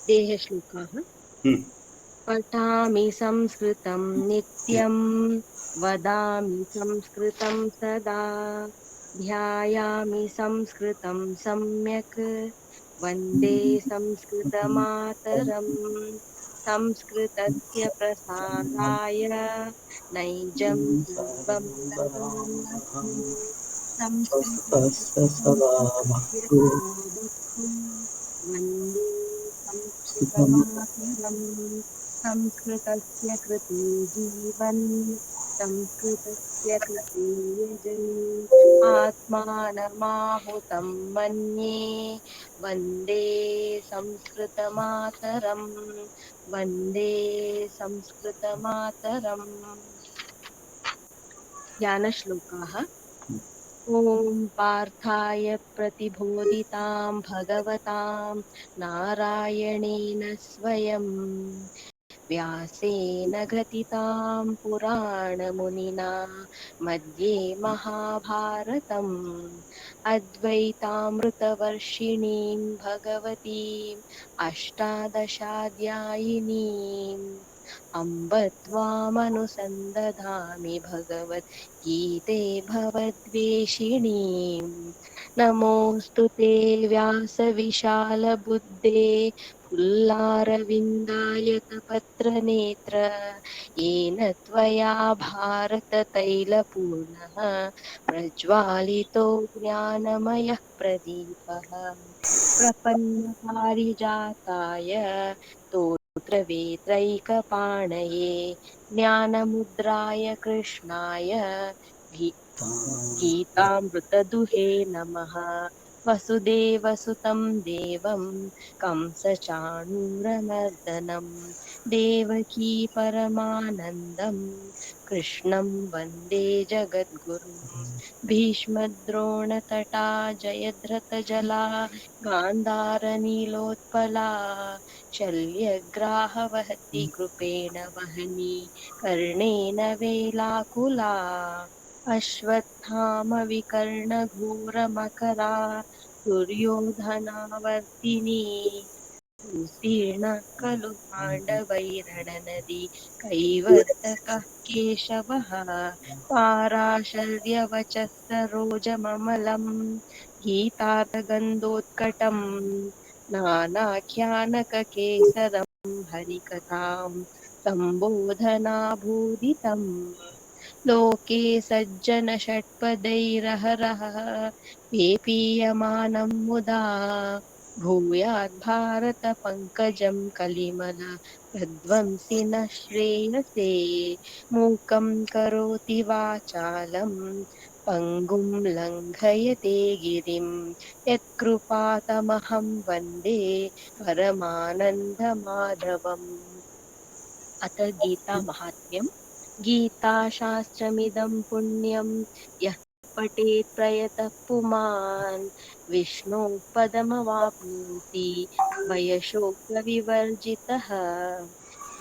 देहश्लोकाः। पठामि संस्कृतं नित्यं, वदामि संस्कृतं सदा, ध्यायामि संस्कृतं सम्यक्, वन्दे संस्कृतमातरम्। संस्कृतस्य प्रसाराय नैजं सर्वं ददाम्यहम्। संस्कृतस्य संस्कृतस्य सदामस्तु साधुत्वं वन्दे सुखं संस्कृतमातरम्। संस्कृतस्य कृते जीवन्, संस्कृतस्य कृते यजन्, आत्मानमाहुतं मन्ये, वन्दे संस्कृतमातरम्। वन्दे संस्कृतमातरम्। ज्ञानश्लोकाः। ॐ पार्थाय प्रतिबोधितां भगवतां नारायणेन स्वयं, व्यासेन ग्रथितां पुराणमुनिना मध्ये महाभारतम्, अद्वैतामृतवर्षिणीं भगवतीम् अष्टादशाध्यायिनीम् अम्ब त्वामनुसन्दधामि भगवद्गीते भवद्वेषिणीम्। नमोऽस्तु ते व्यासविशालबुद्धे, फुल्लारविन्दायतपत्रनेत्र, येन त्वया भारततैलपूर्णः प्रज्वालितो ज्ञानमयः प्रदीपः। प्रपन्नपारिजाताय स्तोत्रवेत्रैकपाणये, ज्ञानमुद्राय कृष्णाय गीतामृतदुहे नमः। वसुदेवसुतं देवं कंसचाणूरमर्दनं, देवकी परमानन्दं कृष्णं वन्दे जगद्गुरुं। भीष्मद्रोणतटा जयद्रथजला, गान्धारनीलोत्पला, शल्यग्राहवहति कृपेण वहनी, कर्णेन वेलाकुला, अश्वत्थामविकर्णघोरमकरा, दुर्योधनावर्तिनी, उत्तीर्ण खलु पाण्डवैरणनदी, कैवर्तकः केशवः, पाराशर्यवचः सरोजममलम्, गीतार्थगन्धोत्कटम्, नानाख्यानककेसरम्, हरिकथाम् सम्बोधनाभूदितम्। लोके सज्जन षट्पदैरहरः पेपीयमानं मुदा, भूयात् भारत पंकजं कलिमल प्रध्वंसिनः श्रेयसे। मूकं करोति वाचालं पङ्गुं लङ्घयते गिरिं, यत्कृपातमहं वन्दे परमानन्दमाधवम्। अथ गीता महात्म्यम्। गीताशास्त्रमिदं पुण्यं यः पठेत् प्रयतः पुमान्, विष्णोः पदमवाप्नोति भयशोकविवर्जितः।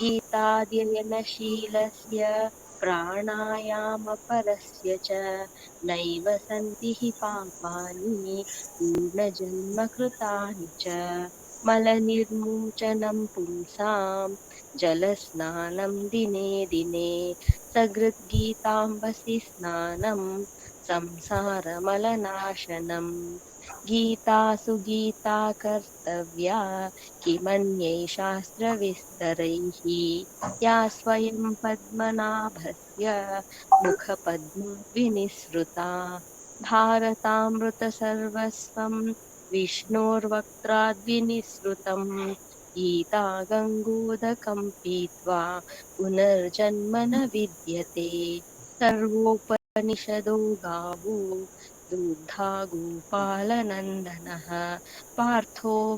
गीताध्ययनशीलस्य प्राणायामपरस्य च नैव सन्ति हि पापानि पूर्णजन्मकृतानि च। मलनिर्मूचनं पुंसाम् जलस्नानं दिने दिने, सकृद्गीताम्बसि स्नानं संसारमलनाशनम्। गीतासु गीता कर्तव्या किमन्यैः शास्त्रविस्तरैः, या स्वयं पद्मनाभस्य मुखपद्मविनिसृता। भारतामृतसर्वस्वं विष्णोर्वक्त्राद्विनिसृतम्, गीता गङ्गोदकं पीत्वा पुनर्जन्म न विद्यते। सर्वोपनिषदो गावो दुग्धा गोपालनन्दनः, पार्थो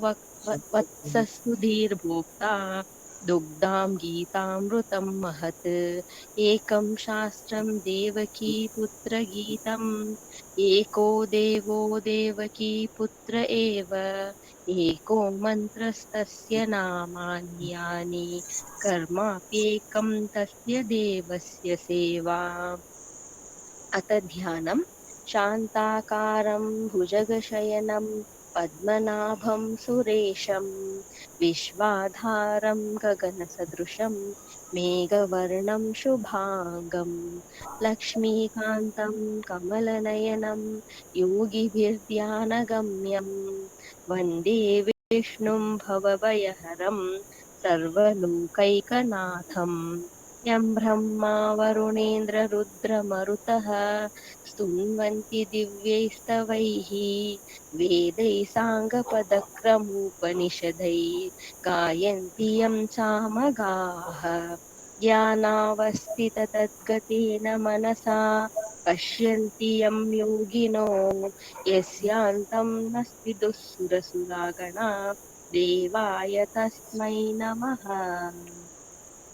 वत्सः सुधीर्भोक्ता दुग्धां गीतामृतं महत्। एकं शास्त्रं देवकी पुत्रगीतम्, एको देवो देवकी पुत्र एव, एको मन्त्रस्तस्य नामानि यानि कर्माप्येकं तस्य देवस्य सेवा। अथ ध्यानम्। शान्ताकारं भुजगशयनं पद्मनाभं सुरेशं विश्वाधारं गगनसदृशं मेघवर्णं शुभाङ्गं लक्ष्मीकान्तं कमलनयनं योगिभिर्ध्यानगम्यं वन्दे विष्णुं भवभयहरं सर्वलोकैकनाथम्। यं ब्रह्मा वरुणेन्द्ररुद्रमरुतः स्तुन्वन्ति दिव्यैस्तवैः वेदैः साङ्गपदक्रमोपनिषदैः गायन्ति यं सामगाः। ज्ञानावस्थिततद्गतेन मनसा पश्यन्ति यं योगिनो यस्यान्तं नस्ति दुःसुरसुरागणा देवाय तस्मै नमः।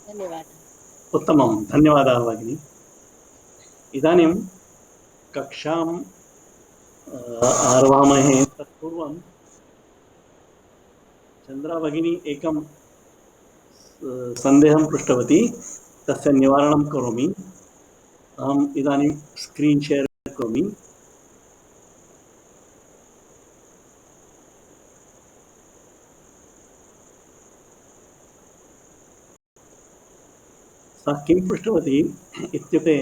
धन्यवादः। उत्तमं, धन्यवादाः भगिनी। इदानीं कक्षाम् आरवामहे। तत्पूर्वं चन्द्रा भगिनी एकं सन्देहं पृष्टवती, तस्य निवारणं करोमि। अहम् इदानीं स्क्रीन् शेर् करोमि। सा किं पृष्टवती इत्युक्ते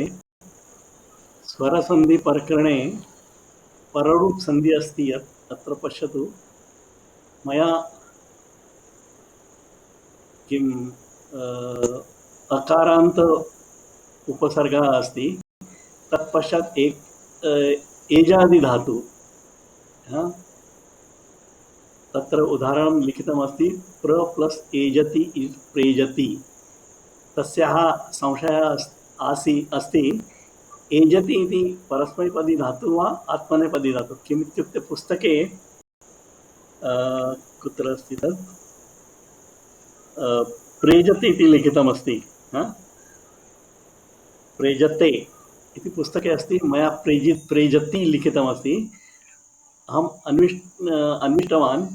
स्वरसन्धिप्रकरणे पररूप संधि अस्ति यत् अत्र पश्यतु। मया किं अकारान्त उपसर्गः अस्ति, तत्पश्चात् एक एजादि धातु, तत्र उदाहरणं लिखितमस्ति प्र प्लस एजति इस् प्रेजति। तस्याः संशयः अस्ति एजति इति परस्मैपदी धातु वा आत्मनेपदी धातु। किमित्युक्ते पुस्तके कुत्र अस्ति तत् प्रेजति इति लिखितमस्ति। प्रेजते इति पुस्तके अस्ति, मया प्रेजति लिखितमस्ति। अहम् अन्विष्टवान्।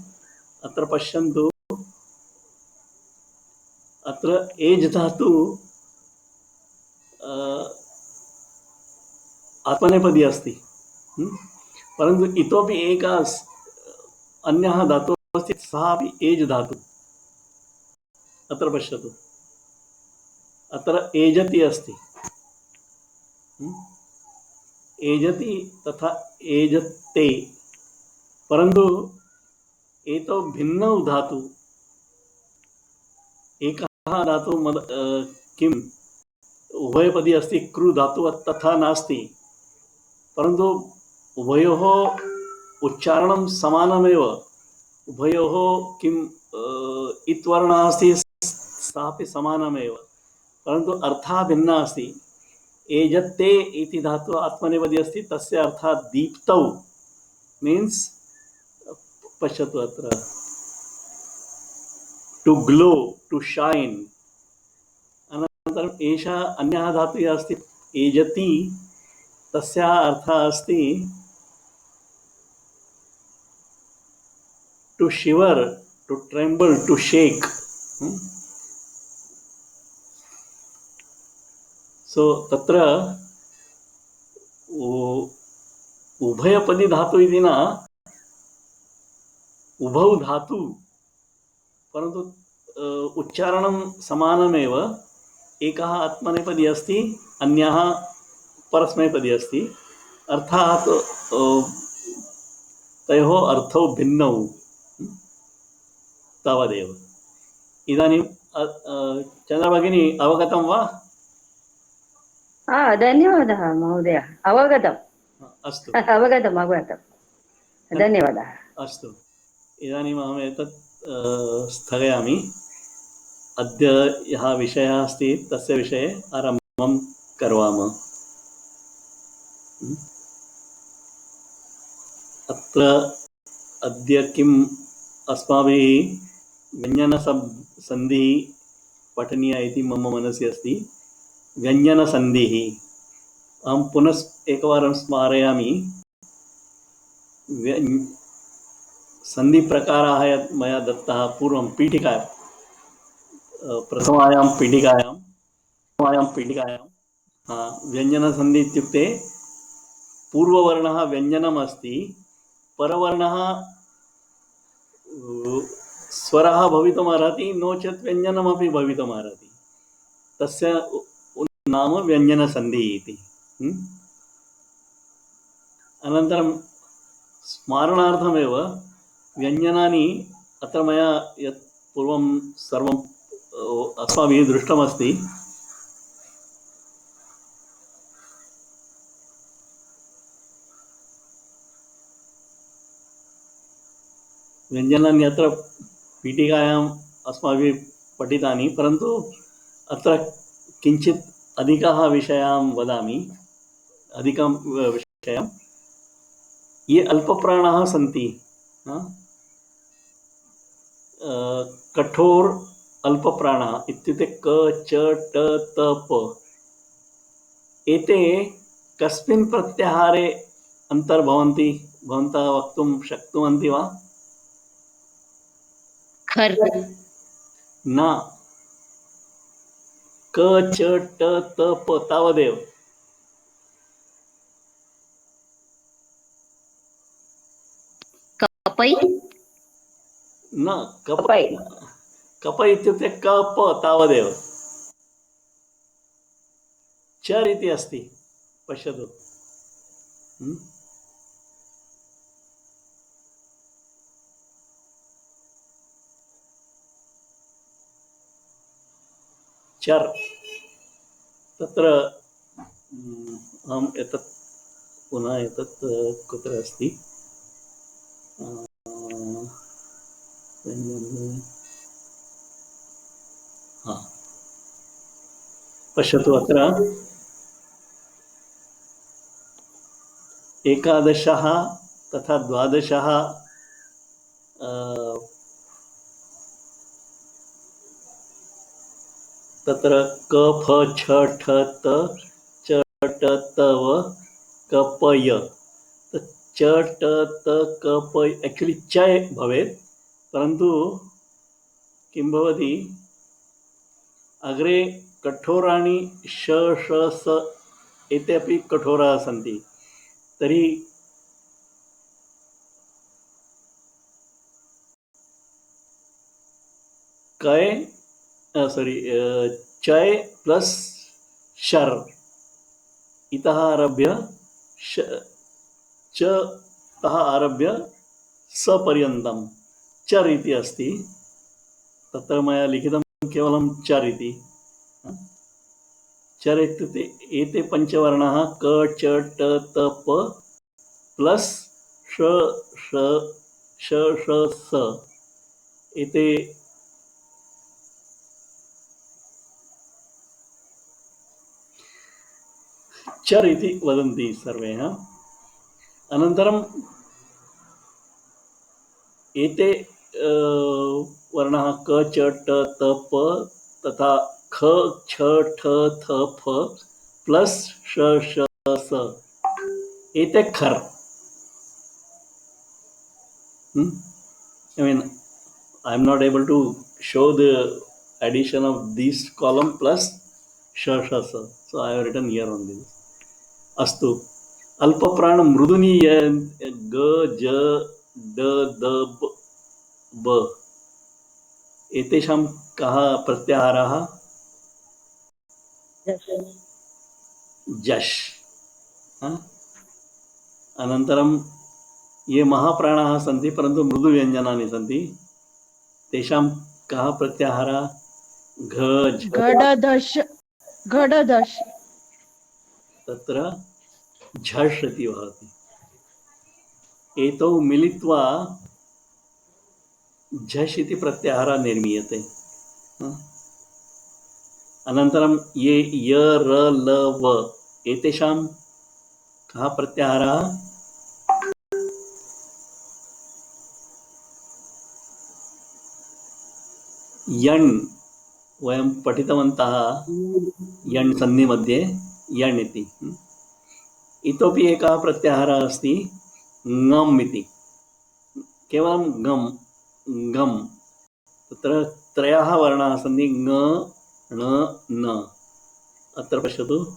अत्र पश्यन्तु, अत्र एज् धातु आत्मनेपदी अस्ति, परन्तु इतोपि एकः अन्यः धातुः अस्ति, सः अपि एज् धातु। अत्र पश्यतु, अत्र एजति अस्ति, एजति तथा एजते, परन्तु एतौ भिन्नौ धातु। एकः धातु किम् उभयपदी अस्ति, कृ धातु तथा नास्ति, परन्तु उभयोः उच्चारणं समानमेव। उभयोः किम् इत्वर्णः अस्ति, सः अपि समानमेव, परन्तु अर्थः भिन्नः अस्ति। एजते इति धातु आत्मनेपदी अस्ति, तस्य अर्थः दीप्तौ मीन्स्, पश्यतु अत्र टु ग्लो, टु शैन्। अनन्तरम् एषः अन्यः धातुः अस्ति एजति, तस्याः अर्थः अस्ति टु शिवर्, टु ट्रेम्बल्, टु शेक्। सो तत्र उभयपदी धातु इति न, उभौ धातु, परन्तु उच्चारणं समानमेव। एकः आत्मनेपदी अस्ति, अन्यः परस्मैपदी अस्ति। अर्थात् तयोः अर्थौ भिन्नौ, तावदेव। इदानीं चन्द्रभगिनी अवगतं वा? धन्यवादः महोदय, अवगतम्। अस्तु, अवगतम्। धन्यवादः। अस्तु, इदानीम् अहम् एतत् स्थगयामि। अद्य यः विषयः अस्ति तस्य विषये आरम्भं करोमि। अत्र अद्य किम् अस्माभिः व्यञ्जनसन्धिः पठनीया इति मम मनसि अस्ति। व्यञ्जनसन्धिः अहं पुनः एकवारं स्मारयामि। सन्धिप्रकाराः यत् मया दत्तः पूर्वं पीठिका प्रथमायां पीठिकायां व्यञ्जनसन्धि इत्युक्ते पूर्ववर्णः व्यञ्जनम् अस्ति, परवर्णः स्वरः भवितुमर्हति, नो चेत् व्यञ्जनमपि भवितुमर्हति। तस्य नाम व्यञ्जनसन्धिः इति। अनन्तरं स्मारणार्थमेव व्यञ्जनानि अत्र मया यत् पूर्वं सर्वं अस्माभिः दृष्टमस्ति। व्यञ्जनानि अत्र पीठिकायाम् अस्माभिः पठितानि, परन्तु अत्र किञ्चित् अधिकाः विषयान् वदामि। अधिकं विषयं ये अल्पप्राणाः सन्ति, कठोर अल्पप्राणाः इत्युक्ते क च ट त प, एते कस्मिन् प्रत्याहारे अन्तर्भवन्ति भवन्तः वक्तुं शक्नुवन्ति वा? खर् न, क च ट त प तावदेव। कपै न, कप इत्युक्ते क प तावदेव। चर् इति अस्ति, पश्यतु। चर् तत्र अहम् एतत् पुनः एतत् कुत्र अस्ति? पश्यतु, अत्र 11 तथा 12 तत्र क फ छ ठ त च ट त व क प य। च ट त क प एक्चुअली चय भवेत्, परन्तु किं भवति, अग्रे कठोराणि श ष स एते अपि कठोराः सन्ति। तर्हि चय प्लस शर इतः आरभ्य च तः आरभ्य स पर्यन्तं चर् इति अस्ति। तत्र मया लिखितं केवलं चर् इति। चर् इत्युक्ते एते पञ्चवर्णाः क च ट त प प्लस श ष श ष स एते चर् इति वदन्ति सर्वे। अनन्तरं एते वर्णाः क च ट त प तथा ख छ ठ थ फ प्लस श ष स एते खर्। I mean, I am not able to show the addition of this column plus sh sh s, so I have written here only. Astu अल्पप्राण मृदुनी ग ज ड द ब एतेषां कः प्रत्याहारः? जश्। अनन्तरं ये महाप्राणाः सन्ति परन्तु मृदुव्यञ्जनानि सन्ति, तेषां कः प्रत्याहारः? घ घडदश तत्र झष् इति भवति। एतौ मिलित्वा झष् इति प्रत्याहारः निर्मीयते। अनन्तरं ये य र ल व एतेषां कः प्रत्याहारः? यण्। वयं पठितवन्तः यण् सन्धि मध्ये यण् इति। इतोपि एकः प्रत्याहारः अस्ति ङम् इति। केवलं गम गम तत्र त्रयः वर्णाः सन्ति ङ ण न। अत्र पश्यतु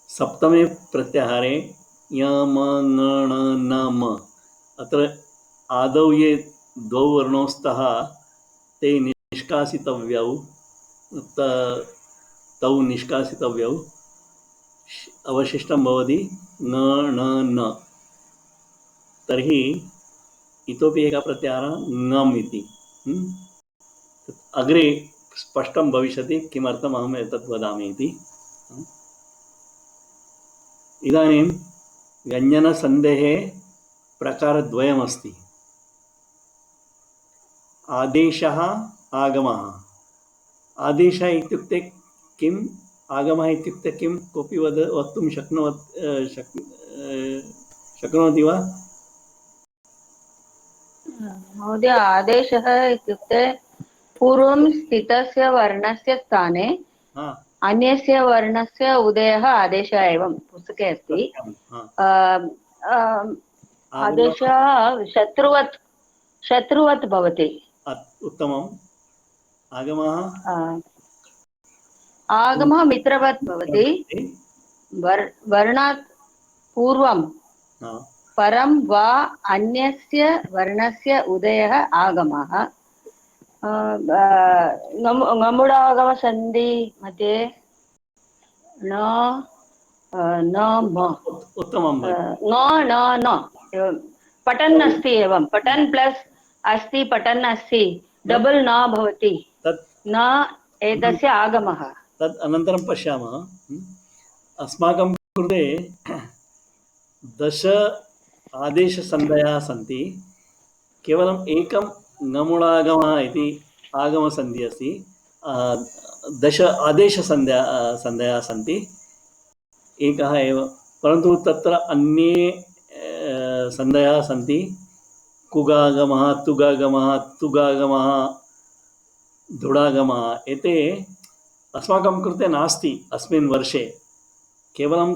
सप्तमे प्रत्याहारे य म ङ ण न म। अत्र आदौ ये द्वौ वर्णौ स्तः ते निष्कासितव्यौ तौ निष्कासितव्यौ अवशिष्टं भवति न ण न। तर्हि इतोपि एकः प्रत्याहारः ङम् इति। अग्रे स्पष्टं भविष्यति किमर्थम् अहम् एतत् वदामि इति। इदानीं व्यञ्जनसन्धेः प्रकारद्वयमस्ति, आदेशः आगमः। आदेशः इत्युक्ते किम्, आगमः इत्युक्ते किं, कोऽपि वक्तुं शक्नोति वा? महोदय, आदेशः इत्युक्ते पूर्वं स्थितस्य वर्णस्य स्थाने हा, अन्यस्य वर्णस्य उदयः आदेशः एवं पुस्तके अस्ति। सत्यं। हा, आगमः आदेशः शत्रुवत् भवति। उत्तमम्। आगमः आगमः मित्रवत् भवति। वर्णात् पूर्वं हा, परं वा अन्यस्य वर्णस्य उदयः आगमः। ङमुडागमसन्धि मध्ये न न म उत्तमं न न न एवं पठन् अस्ति, एवं पठन् प्लस् अस्ति, पठन् अस्ति, डबल् न भवति, तत् न एतस्य आगमः। तत् अनन्तरं पश्यामः। अस्माकं कृते 10 आदेशसन्धयः सन्ति। केवलम् एकं ङमुडागमः इति आगमसन्धिः अस्ति। 10 सन्धयः सन्ति, एकः एव। परन्तु तत्र अन्ये सन्धयः सन्ति, कुगागमः, तुगागमः, तुगागमः, धुडागमः। एते अस्माकं कृते नास्ति अस्मिन् वर्षे। केवलं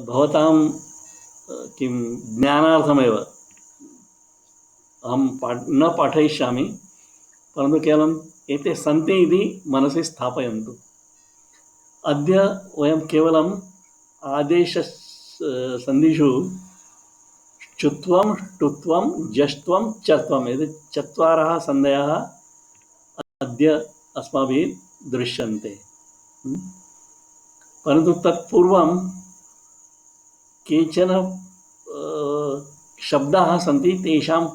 भवतां किं ज्ञानार्थमेव अहं न पाठयिष्यामि, परन्तु केवलम् एते सन्ति इति मनसि स्थापयन्तु। अद्य वयं केवलम् आदेशसन्धिषु ष्टुत्वं, ष्टुत्वं, जष्ट्वं, चत्वम् एते 4 सन्धयः अद्य अस्माभिः दृश्यन्ते। परन्तु तत्पूर्वं केचन शब्दाः सन्ति, तेषां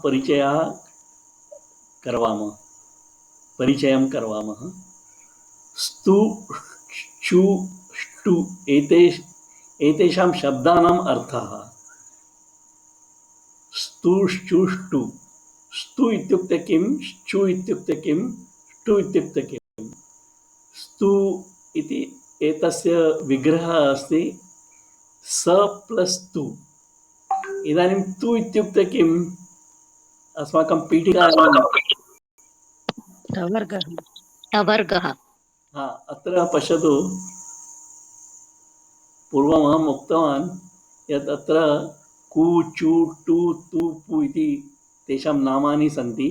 परिचयं करवामः। स्तु, चु, ष्टु एतेषां शब्दानाम् अर्थः। स्तु, ष्टु, ष्टु। स्तु इत्युक्ते किं, ष्टु इत्युक्ते किं, ष्टु इत्युक्ते किं? स्तु इति एतस्य विग्रहः अस्ति स प्लस् तु। इदानीं तु इत्युक्ते किम्? अस्माकं पीठिकायां टवर्गः। अत्र पश्यतु, पूर्वमहम् उक्तवान् यत् अत्र कु, चु, टु, तु, पु इति तेषां नामानि सन्ति।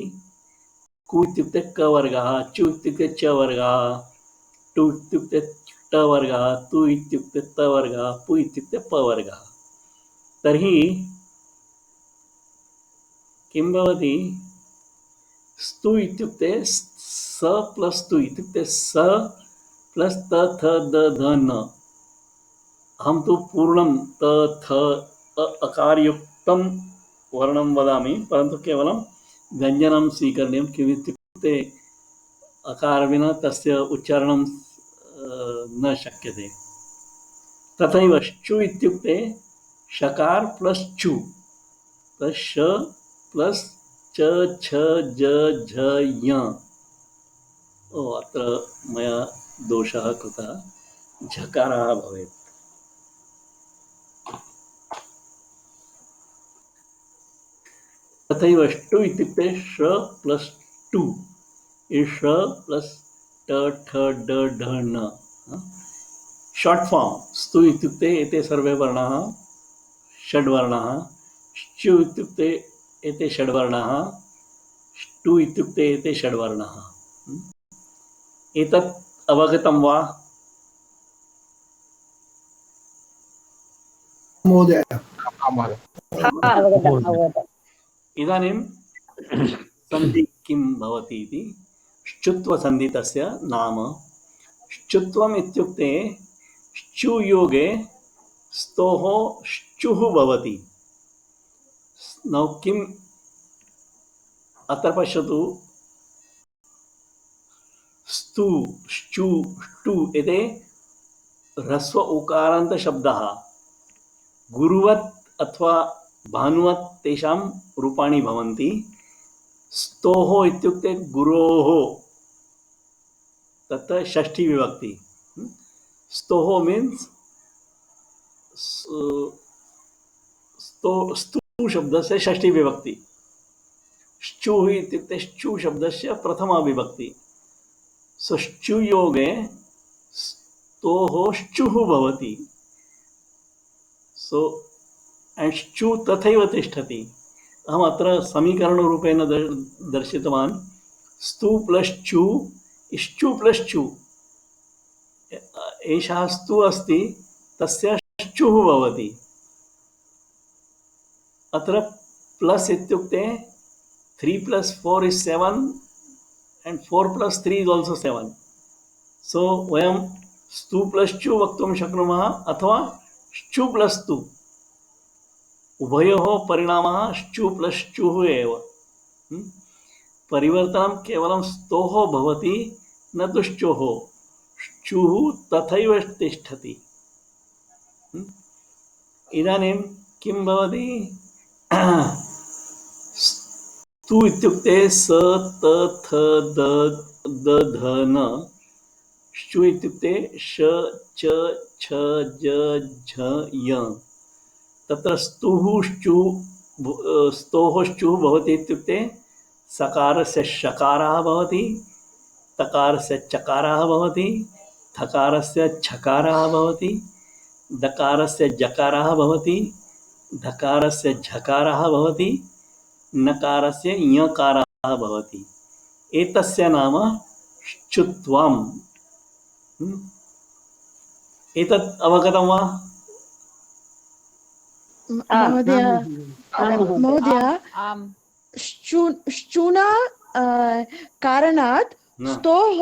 कु इत्युक्ते क वर्गः, चु इत्युक्ते च वर्गः, टु इत्युक्ते ट वर्गः, तु इत्युक्ते त वर्गः, पु इत्युक्ते प वर्गः। तर्हि किं भवति? स्तु इत्युक्ते स प्लस् तु इत्युक्ते स प्लस् त थ द ध न। अहं तु पूर्णं त थ अकारयुक्तं वर्णं वदामि, परन्तु केवलं व्यञ्जनं स्वीकरणीयं। किमित्युक्ते अकारविना तस्य उच्चारणं न शक्यते। तथैव श्चु इत्युक्ते षकार प्लस् चु प्लस् श प्लस् च छ ज झ य। अत्र मया दोषः कृतः, झकारः भवेत्। तथैव ष्टु इत्युक्ते श प्लस् टु, श प्लस् ट ठ ड ढ न। शार्ट् फार्म् स्तु इत्युक्ते एते सर्वे वर्णाः षड्वर्णाः, श्चु इत्युक्ते एते षड्वर्णाः, ष्टु इत्युक्ते एते षड्वर्णाः। एतत् अवगतं वा? महोदय हा अवगतम् अवगतम्। इदानीं सन्धि किं भवति इति श्चुत्वसन्धि तस्य नाम। श्चुत्वम् इत्युक्ते श्चुयोगे स्तोः श्चुः भवति। नौ किम् अत्र पश्यतु, स्तु श्चु ष्टु एते ह्रस्व उकारान्तशब्दाः गुरुवत् अथवा भानुवत् तेषां रूपाणि भवन्ति। स्तोः इत्युक्ते गुरोः, तत्र षष्ठी विभक्ति। स्तोः मीन्स् स्तु शब्दस्य षष्ठी विभक्ति। श्चुः इत्युक्ते श्चु शब्दस्य प्रथमा विभक्ति। सो श्चुयोगे स्तोः श्चुः भवति। सो एंड श्चु तथैव तिष्ठति। अहम् अत्र समीकरणरूपेण दर्शितवान्। स्तु प्लस् चु श्चु प्लस् चु, एषः स्तु अस्ति तस्य श्चुः भवति। अत्र प्लस् इत्युक्ते 3 + 4 is 7 and 4 + 3 is also 7. सो वयं स्तु प्लस् चु वक्तुं शक्नुमः अथवा श्चु प्लस् स्तु, उभयोः परिणामः श्चु प्लस् चुः एव। परिवर्तनं केवलं स्तोः भवति, न तु श्चोः। श्चुः तथैव तिष्ठति। इदानीं किं भवति? स्तु इत्युक्ते स त थ द द ध न। श्चु इत्युक्ते श च छ ज झ य। तत्र स्तुः श्चु स्तोः श्चुः भवति इत्युक्ते सकारस्य शकारः भवति, तकारस्य चकारः भवति, थकारस्य छकारः भवति, दकारस्य जकारः भवति, धकारस्य झकारः भवति, नकारस्य ञकारः भवति। एतस्य नाम श्चुत्वम्। एतत् अवगतं वा? महोदय महोदय श्चुना कारणात् स्तोः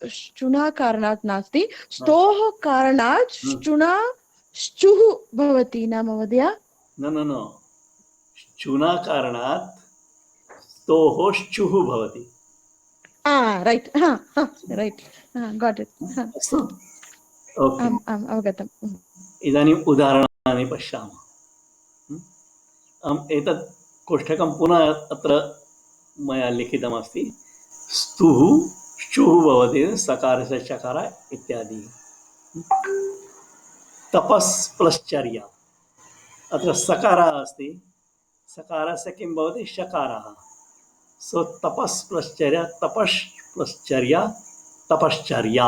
श्चुना कारणात् नास्ति, स्तोः कारणात् श्चुना श्चुः भवति न महोदय? न श्चुना कारणात् स्तोः श्चुः भवति। Right right got it. अस्तु, ओके। अवगतम्। इदानीम् उदाहरणानि पश्यामः। एतत् कोष्ठकं पुनः अत्र मया लिखितमस्ति। स्तुः श्चुः भवति, सकारस्य चकार इत्यादि। तपस् प्लस् चर्या, अत्र सकारः अस्ति, सकारस्य किं भवति? शकारः। सो तपस् प्लस् चर्या, तपस् प्लस् चर्या, तपश्चर्या।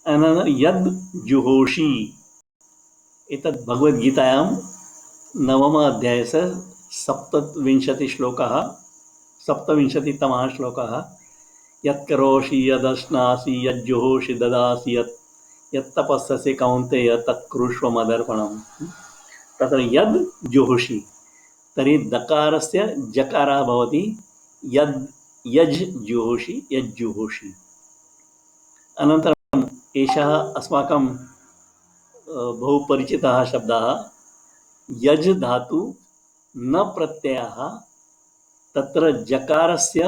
अनन्तरं यद् जुहोषि, एतद् भगवद्गीतायां 9म अध्यायस्य 27तमः श्लोकः। यत् करोषि यदश्नासि यज्जुहोषि ददासि यत् तपस्यसि कौन्तेय तत् कुरुष्व मदर्पणम्। तत्र यद् जुहोषि, तर्हि दकारस्य जकारः भवति यद्, यज् जुहोषि, यज्जुहोषि। अनन्तरम् एषः अस्माकं बहु परिचितः शब्दः, यज् धातु न प्रत्ययः, तत्र जकारस्य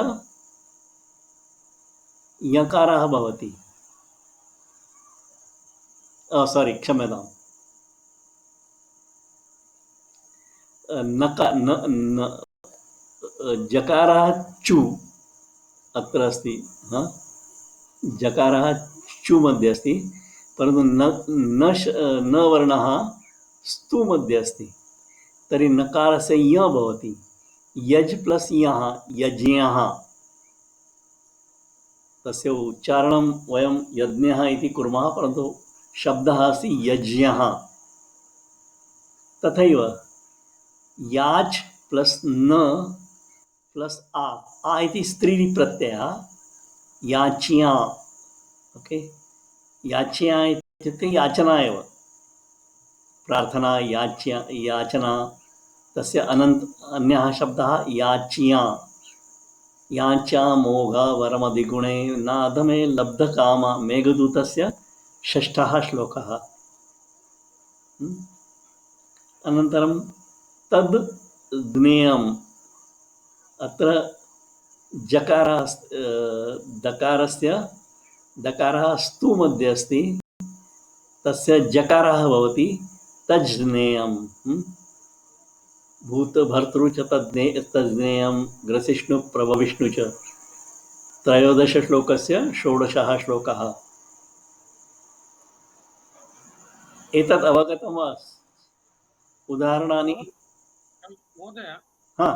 यकारः भवति। सारी क्षम्यताम्, जकारः चु अत्र अस्ति। जकारः चु मध्ये अस्ति, परन्तु न वर्णः स्तु मध्ये अस्ति। तर्हि नकारस्य य भवति। यज् प्लस् यः, यज्ञः। तस्य उच्चारणं वयं यज्ञः इति कुर्मः, परन्तु शब्दः अस्ति यज्ञः। तथैव याच् प्लस् न प्लस् आ इति स्त्रीलि प्रत्ययः याच्या। ओके, याच्या इत्युक्ते याचना एव, प्रार्थना याच्या याचना। तस्य अन्यः शब्दः याच्या। याचा मोघा वरमधिगुणे नादमे लब्धकाम, मेघदूतस्य षष्ठः श्लोकः। अनन्तरं तद् ज्ञेयम्। अत्र जकारः दकारस्य दकारः स्तु मध्ये अस्ति, तस्य जकारः भवति तज्ज्ञेयम्। भूतभर्तृ च तज्ज्ञेयं ग्रसिष्णु प्रभविष्णु च। त्रयोदशश्लोकस्य षोडशः श्लोकः। एतत् अवगतं वा? उदाहरणानि? महोदय, हा,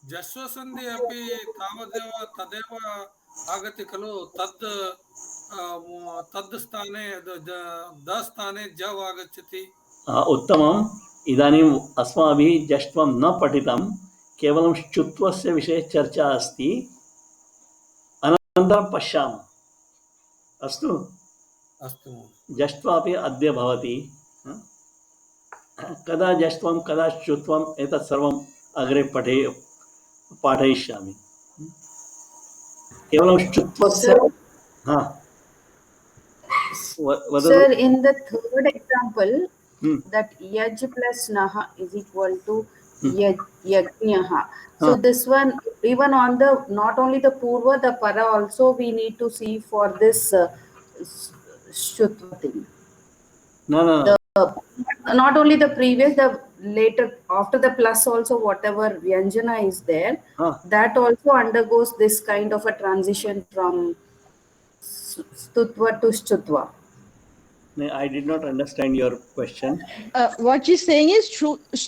जस्वसन्धि अपि तावदेव तदेव आगति खलु। तद् स्थाने द स्थाने जव आगच्छति। उत्तमम्। इदानीम् अस्माभिः जष्ट्वं न पठितं, केवलं श्चुत्वस्य विषये चर्चा अस्ति। अनन्तरं पश्यामः। अस्तु, अस्तु। जष्ट्वा अपि अद्य भवति। कदा जष्ट्वं कदा श्चुत्वम् एतत् सर्वम् अग्रे पाठयिष्यामि। केवलं श्चुत्वस्य हा वदतु। Sir, in the third example, Hmm. that yaj plus naha is equal to Hmm. yajnaha. So this one, even on the not only the purva, the para also we need to see for this shutva thing. No. Not only the previous, the later after the plus also whatever vyanjana is there, that also undergoes this kind of a transition from stutva to shutva. I did not understand your question. What she's saying is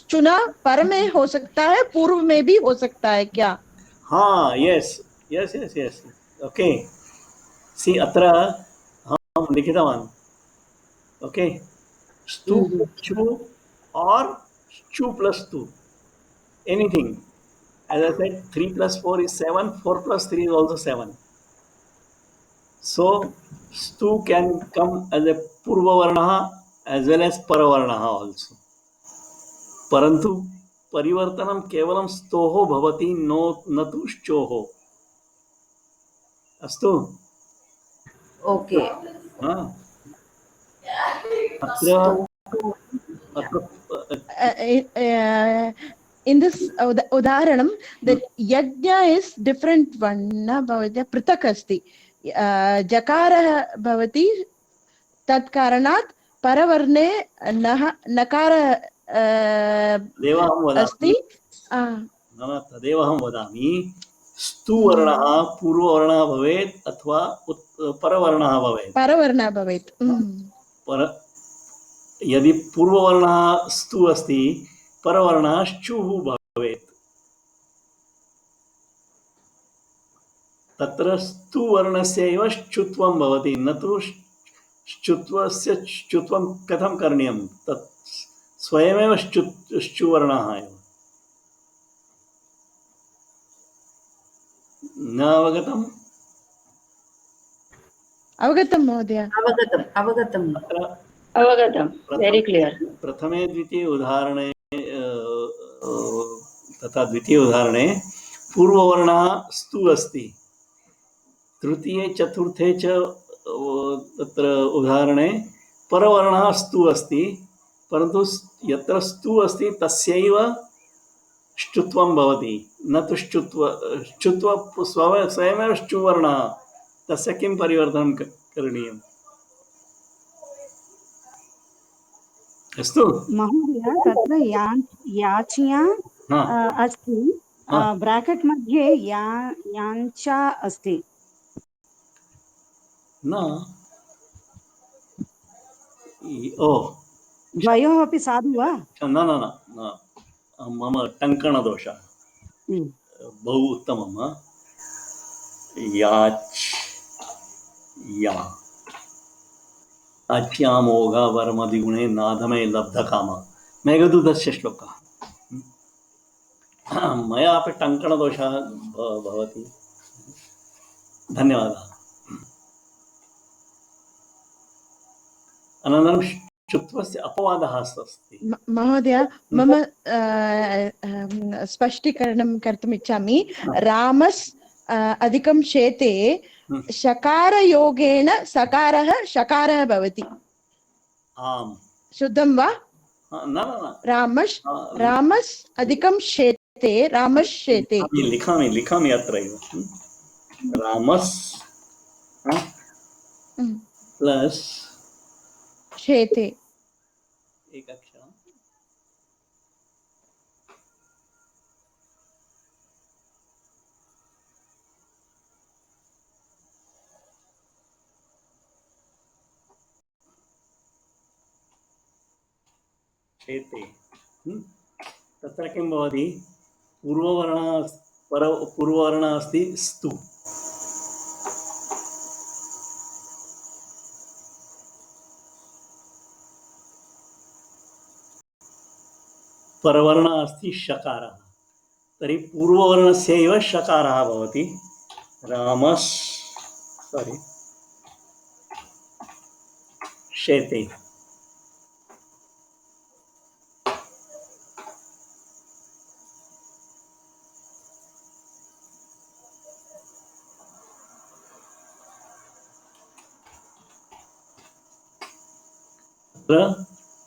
चुना पर में हो सकता है, पूर्व में भी हो सकता है क्या? हाँ, yes. Okay. See, अत्र हम लिखितवान्। ओके, स्तु चु or chu plus 2, anything. As I said, 3 plus 4 is 7, 4 plus 3 is also 7. So stu can come as a purva varna as well as para varna also. परंतु परिवर्तनं केवलं स्तोः भवति, न तु श्चोः। अस्तु? Okay. In this udaharanam, the yajna is different one, na bhavati, prithak asti. Jakarah bhavati, tat karanat paravarne nakara अस्ति। तदेव अहं वदामि। स्तुवर्णः पूर्ववर्णः भवेत् अथवा परवर्णः भवेत्। यदि पूर्ववर्णः स्तु अस्ति, परवर्णः श्चुः भवेत्। तत्र स्तुवर्णस्य एव श्चुत्वं भवति, न तु श्चुत्वस्य श्चुत्वं कथं करणीयं, तत् स्वयमेव श्चुवर्णः एव। न अवगतम्? अवगतं महोदय। अवगतं, वेरी क्लियर। प्रथमे द्वितीये उदाहरणे तथा द्वितीये उदाहरणे पूर्ववर्णः स्तु अस्ति। तृतीये चतुर्थे च तत्र उदाहरणे परवर्णः स्तु अस्ति, परन्तु यत्र स्तु अस्ति तस्यैव श्चुत्वं भवति, न तु श्चुत्व स्वयमेव श्चुवर्णः, तस्य किं परिवर्तनं करणीयम्? अस्तु महोदय, तत्र याच्या अस्ति, ब्राकेट् मध्ये याञ्चा अस्ति न। द्वयोः अपि साधु वा? न, मम टङ्कणदोषः। बहु उत्तमं। याच् या अच्यामोघ वर्मदिगुणे नादमे लब्धकाम मेघदूतस्य श्लोकः। मया अपि टङ्कणदोषः भवति। धन्यवादः। अनन्तरं शुत्वस्य अपवादः अस्ति। महोदय मम स्पष्टीकरणं कर्तुम् इच्छामि। रामस् अधिकं शेते शकारयोगेन सकारः शकारः भवति। आम्। शुद्धं वा? न रामस् अधिकं शेते रामस् शेते। लिखामि अत्रैव। रामस् प्लस शेते एक अक्षर शेते। तत्र किं भवति? पूर्ववर्णः अस्ति स्तु। परवर्णः अस्ति शकारः। तर्हि पूर्ववर्णस्य एव शकारः भवति। शेते।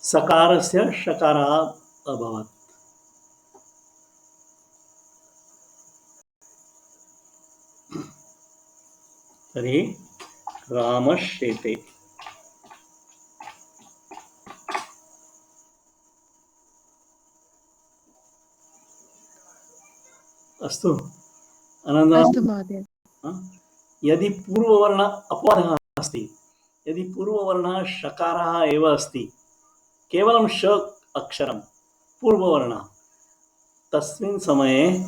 सकारस्य शकारः अभवत्। तर्हि रामश्शेते। अस्तु। अनन्तरं यदि पूर्ववर्ण अपवादः अस्ति, यदि पूर्ववर्णः शकारः एव अस्ति, केवलं श अक्षरं पूर्ववर्णः, तस्मिन् समये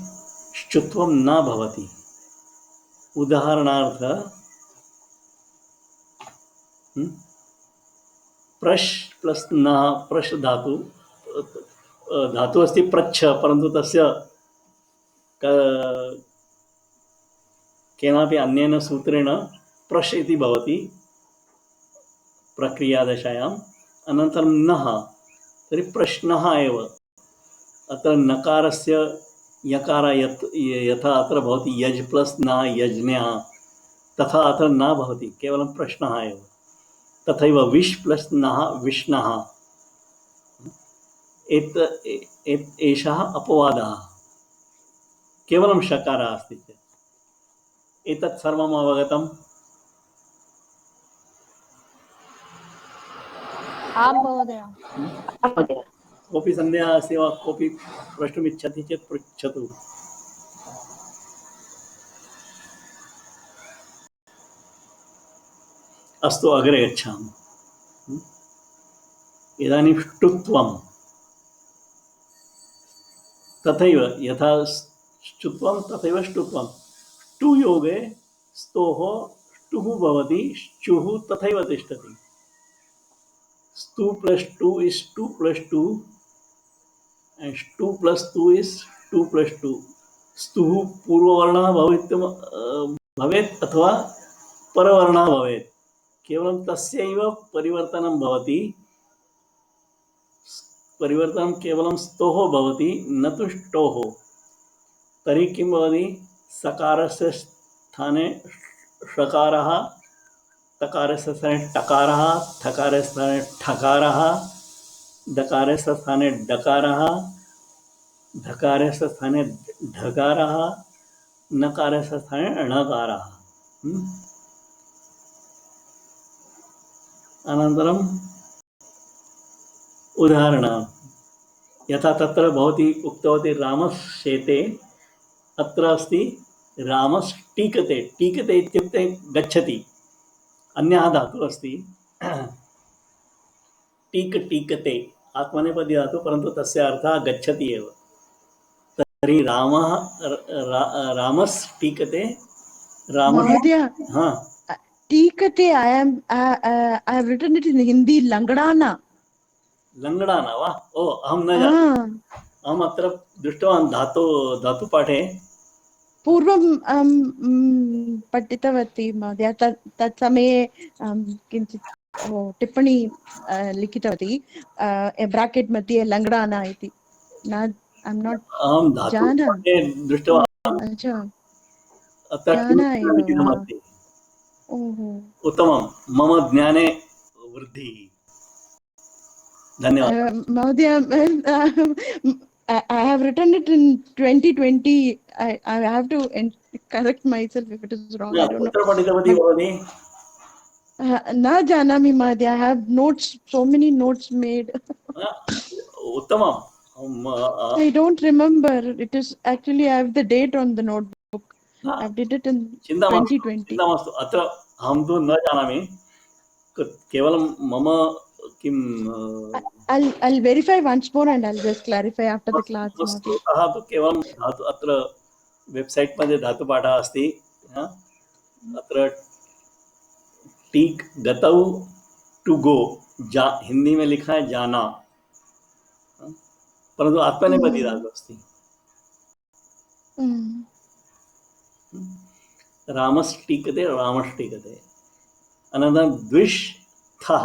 श्चुत्वं न भवति। उदाहरणार्थ प्रश् प्लस न प्रश् धातु अस्ति प्रच्छ, परन्तु तस्य केनापि अन्येन सूत्रेण प्रश् इति भवति प्रक्रियादशायाम्। अनन्तरं नः, तर्हि प्रश्नः एव। अत्र नकारस्य यकार यथा अत्र भवति यज् प्लस न यज्ञः, तथा अत्र न भवति, केवलं प्रश्नः एव। तथैव विश् प्लस नः विष्णः, एषः अपवादः, केवलं शकारः अस्ति चेत्। एतत् सर्वम् अवगतम्? आं महोदय। कोऽपि सन्देहः अस्ति वा? कोऽपि प्रष्टुमिच्छति चेत् पृच्छतु। अस्तु, अग्रे गच्छामः। इदानीं ष्टुत्वं तथैव, यथा ष्टुत्वं तथैव ष्टुत्वं। ष्टु योगे स्तोः ष्टुः भवति, श्चुः तथैव तिष्ठति। स्तु plus 2 is 2 plus 2 and ष्टु plus 2 is 2 plus 2. स्तुः पूर्ववर्णः भवेत् अथवा परवर्णः भवेत्, केवलं तस्यैव परिवर्तनं भवति। परिवर्तनं केवलं स्तोः भवति, न तु ष्टोः। तर्हि किं भवति? सकारस्य स्थाने षकारः, तकारस्य स्थाने टकारः, ठकारस्य स्थाने ठकारः, दकारस्य स्थाने डकारः, धकारस्य स्थाने ढकारः, नकारस्य स्थाने णकारः। अनन्तरम् उदाहरणं यथा तत्र भवती उक्तवती रामश्शेते, अत्र अस्ति रामस्टीकते। टीकते इत्युक्ते गच्छति। अन्यः धातुः अस्ति टीक टीकते, आत्मनेपदी धातुः, परन्तु तस्य अर्थः गच्छति एव। तर्हि रामः रामस्टीकते। महोदय, टीकते I have written it in Hindi लंगड़ाना. लङ्गडाना वा? ओ अहं न जानामि. अहम् अत्र दृष्टवान् धातुपाठे पूर्वं पठितवती महोदय. तत् समये किञ्चित् टिप्पणी लिखितवती ब्राकेट् मध्ये लङ्गड़ाना इति. I'm not अहं धातुपाठे दृष्टवान्. अच्छा अत्र ज्ञाना एव वा? लिखितमस्ति. ओहो. उत्तमं, मम ज्ञाने वृद्धिः. धन्यवादः. Mहोदय, I have written it in 2020. I have to correct myself if it is wrong. I don't know. कुत्र पठितवती भवती? न जानामि महोदय. I have notes, so many notes made. उत्तमम्. I don't remember. It is actually I have the date on the notebook. I did it in 2020. चिन्ता मास्तु. अत्र अहं तु न जानामि. केवलं मम किं I'll verify once more and I'll just clarify after the class. वस्तुतः तु केवलं धातु अत्र वेब्सैट् मध्ये धातुपाठः अस्ति. अत्र टीक गतौ टू गो हिंदी में लिखा है जाना, परंतु आत्मनेपदी धातु अस्ति. रामस्टीकते रामष्टीकते. अनन्तरं द्विष् थः,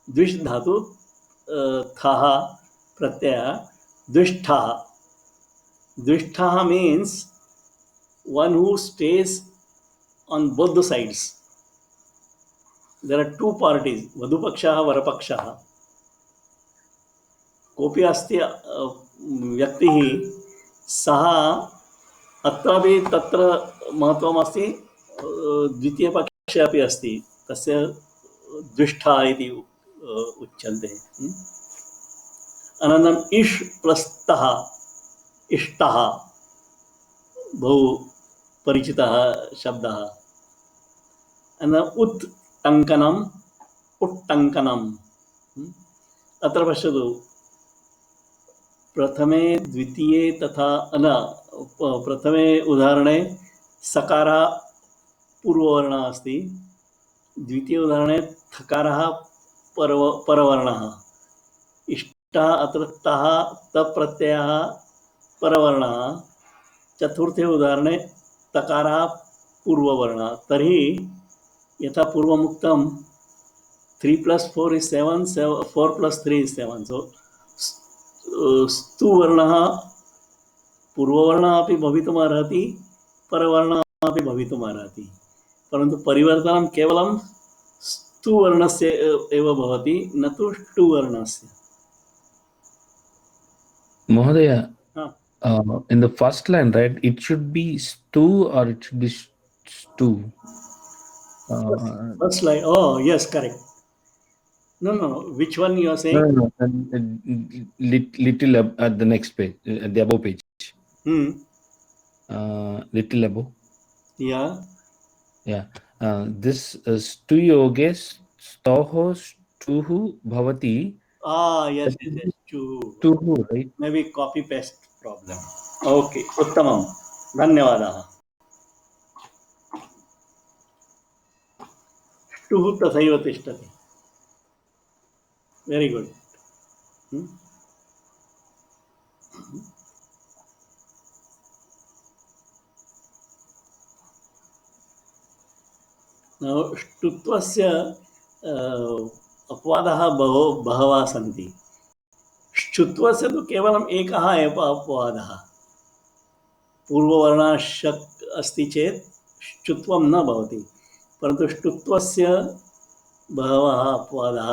द्विष् धातु थः प्रत्यय द्विष्ठः. द्विष्ठः means one who stays on both the sides. There are two parties, वधुपक्षः वरपक्षः. कोऽपि अस्ति व्यक्तिः, सः अत्रापि तत्र महत्त्वमस्ति, द्वितीयपक्षे अपि अस्ति, तस्य द्विष्ठः इति उच्यन्ते. अनन्तरम् इष् प्लस्तः इष्टः, बहु परिचितः शब्दः. अनन्तरम् उत् टङ्कनम् उट्टङ्कनम्. अत्र पश्यतु, प्रथमे द्वितीये तथा प्रथमे उदाहरणे सकारः पूर्ववर्णः अस्ति, द्वितीय उदाहरणे थकारः परवर्णः. इष्टः अत्र तः तप्रत्ययः परवर्णः. चतुर्थे उदाहरणे तकारः पूर्ववर्णः. तर्हि यथा पूर्वमुक्तं 3 + 4 = 7, 4 + 3 = 7. सो स्तु वर्णः पूर्ववर्णः अपि भवितुमर्हति, परवर्णः अपि भवितुमर्हति, परन्तु परिवर्तनं केवलं स्तु वर्णस्य एव भवति, न तु ष्टु वर्णस्य. Mohdaya, in the first line, right, it should be stew or it should be stew? First line, oh yes, correct. No, which one you are saying? No. Little at the next page, at the above page. Little above. Yeah. This stu yoge stoho stuhu bhavati. Yes, Stuhu, right? Maybe copy paste problem. Okay, उत्तमं, धन्यवादः. ष्टुः तथैव तिष्ठति. Very good. Now, ष्टुत्वस्य अपवादः बहवः सन्ति. ष्टुत्वस्य तु केवलम् एकः एव अपवादः. पूर्ववर्णः शक् अस्ति चेत् ष्टुत्वं न भवति, परन्तु ष्टुत्वस्य बहवः अपवादाः.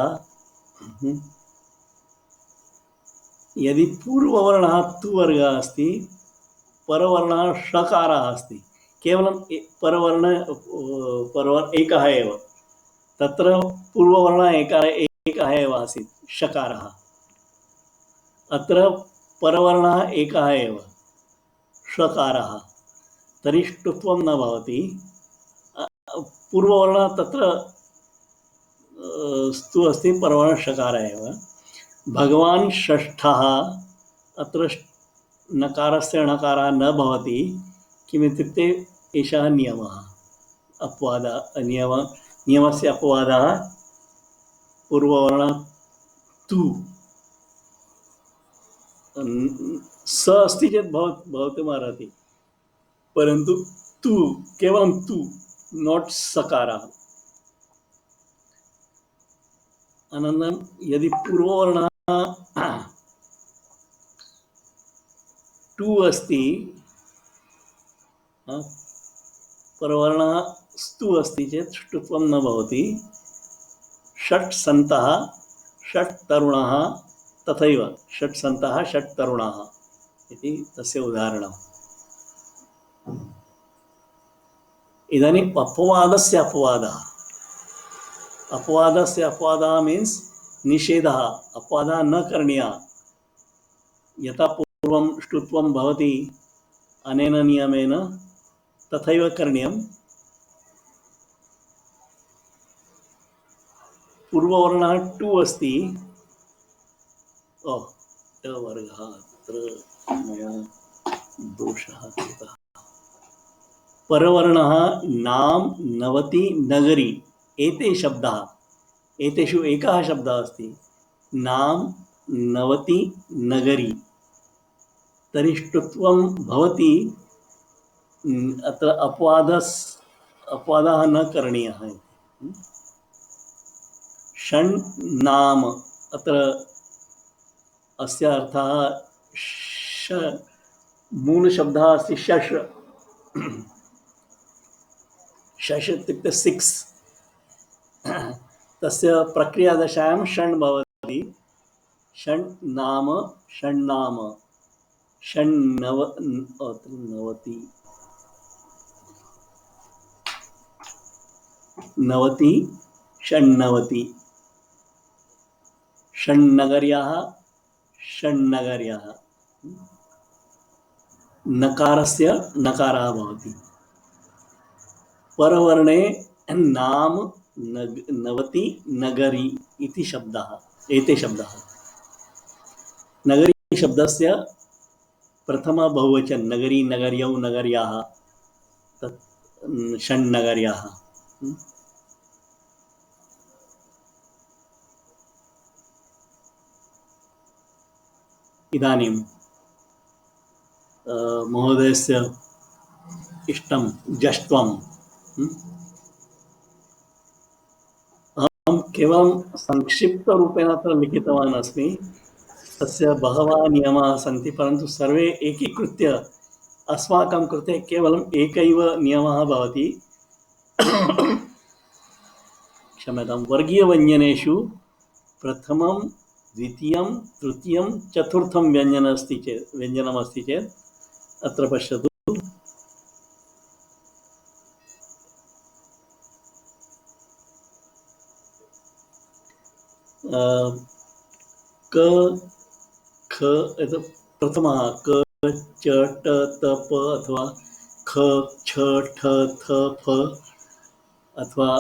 यदि पूर्ववर्णः तु वर्गः अस्ति, परवर्णः षकारः अस्ति, केवलं परवर्ण एकः एव, तत्र पूर्ववर्णः एकः एव आसीत्, षकारः. अत्र परवर्णः एकः एव, षकारः, तर्हि ष्टुत्वं न भवति. पूर्ववर्णः तत्र स्तु अस्ति, परवर्णः षकारः एव. भगवान् षष्ठः, अत्र नकारस्य णकारः न भवति. किमित्युक्ते एषः नियमः, अपवादः नियमः. नियमस्य अपवादः पूर्ववर्णात् तु स अस्ति चेत् भवितुमर्हति, परन्तु तु केवलं तु नाट् सकारः। अनन्तरं यदि पूर्ववर्णः टु अस्ति, परवर्णः स्तु अस्ति चेत् ष्टुत्वं न भवति। षट् सन्तः षट् तरुणः, तथैव षट् सन्तः षट् तरुणाः इति तस्य उदाहरणम्। इदानीम् अपवादस्य अपवादः, अपवादस्य अपवादः मीन्स् निषेधः। अपवादः न करणीयः। यथा पूर्वं ष्टुत्वं भवति अनेन नियमेन, तथैव करणीयम्। पूर्ववर्णः टु अस्ति, वर्गः अत्र मया दोषः कृतः। परवर्णः नाम, नवति, नगरी एते शब्दाः, एतेषु एकः शब्दः अस्ति, नाम, नवति, नगरी। तर्हि ष्टुत्वं भवति। अत्र अपवादः न करणीयः। षण् नाम, अत्र अस्य अर्थः मूलशब्दः अस्ति शश। शश इत्युक्ते 6। तस्य प्रक्रियादशायां षण् भवति। षण् नाम, षण्णाम, नवति, नवति, षण्णवति, षण्नगर्याः, षण्नगर्याः। नकारस्य नकारः भवति। परवर्णे नाम, नवति, नगरी इति शब्दाः, एते शब्दाः। नगरी शब्दस्य प्रथमा बहुवचन नगरी, नगर्यौ, नगर्याः, तत् षण्नगर्याः। इदानीं महोदयस्य इष्टं जष्ट्वम्। अहं केवलं संक्षिप्तरूपेण अत्र लिखितवान् अस्मि। तस्य बहवः नियमाः सन्ति, परन्तु सर्वे एकीकृत्य अस्माकं कृते केवलम् एकैव नियमः भवति। क्षम्यतां, वर्गीयव्यञ्जनेषु प्रथमं, द्वितीयं, तृतीयं, चतुर्थं व्यञ्जनमस्ति चेत् अत्र पश्यतु। क, ख, प्रथमः क, च, ट, त, प, अथवा ख, छ, ठ, थ, फ, अथवा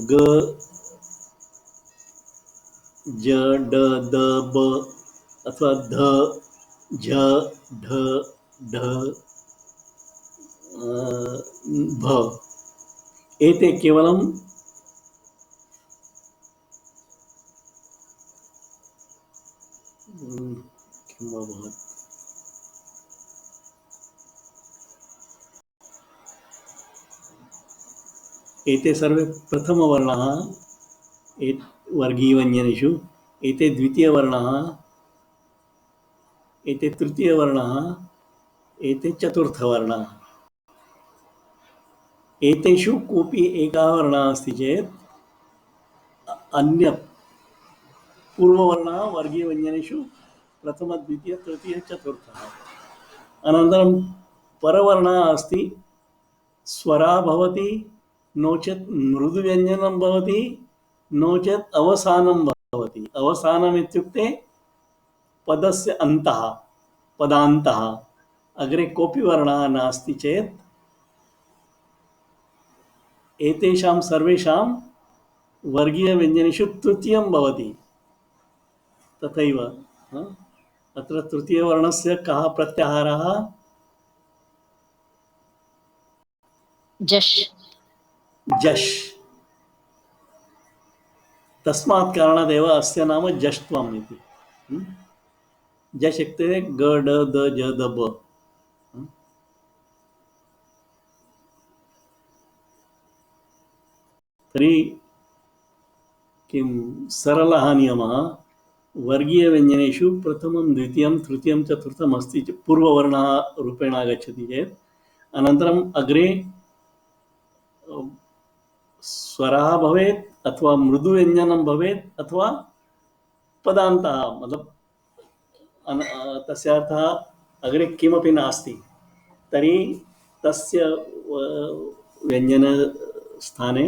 ग, ज, ड, द, ब, अथवा ध, झ, ढ, ढ, भ। एते केवलं किम् अभवत्? एते सर्वे प्रथमवर्णाः वर्गीयव्यञ्जनेषु। एते द्वितीयवर्णाः, एते तृतीयवर्णाः, एते चतुर्थवर्णाः। एतेषु कोऽपि एकः वर्णः अस्ति चेत् अन्य पूर्ववर्णः वर्गीयव्यञ्जनेषु प्रथम, द्वितीय, तृतीय, चतुर्थः। अनन्तरं परवर्णः अस्ति, स्वरः भवति, नो चेत् मृदुव्यञ्जनं भवति, नो चेत् अवसानं भवति। अवसानम् इत्युक्ते पदस्य अन्तः, पदान्तः। अग्रे कोऽपि वर्णः नास्ति चेत् एतेषां सर्वेषां वर्गीयव्यञ्जनेषु तृतीयं भवति। तथैव अत्र तृतीयवर्णस्य कः प्रत्याहारः? जश्। जश् तस्मात् कारणादेव अस्य नाम जष्ट्वम् इति। जश् इत्युक्ते ग ड द ज द ब। तर्हि किं सरलः नियमः वर्गीयव्यञ्जनेषु प्रथमं द्वितीयं तृतीयं चतुर्थम् अस्ति चेत् पूर्ववर्णः रूपेण आगच्छति चेत् अनन्तरम् अग्रे स्वरः भवेत् अथवा मृदुव्यञ्जनं भवेत् अथवा पदान्तः मतलब तस्य अर्थः अग्रे किमपि नास्ति तर्हि तस्य व्यञ्जनस्थाने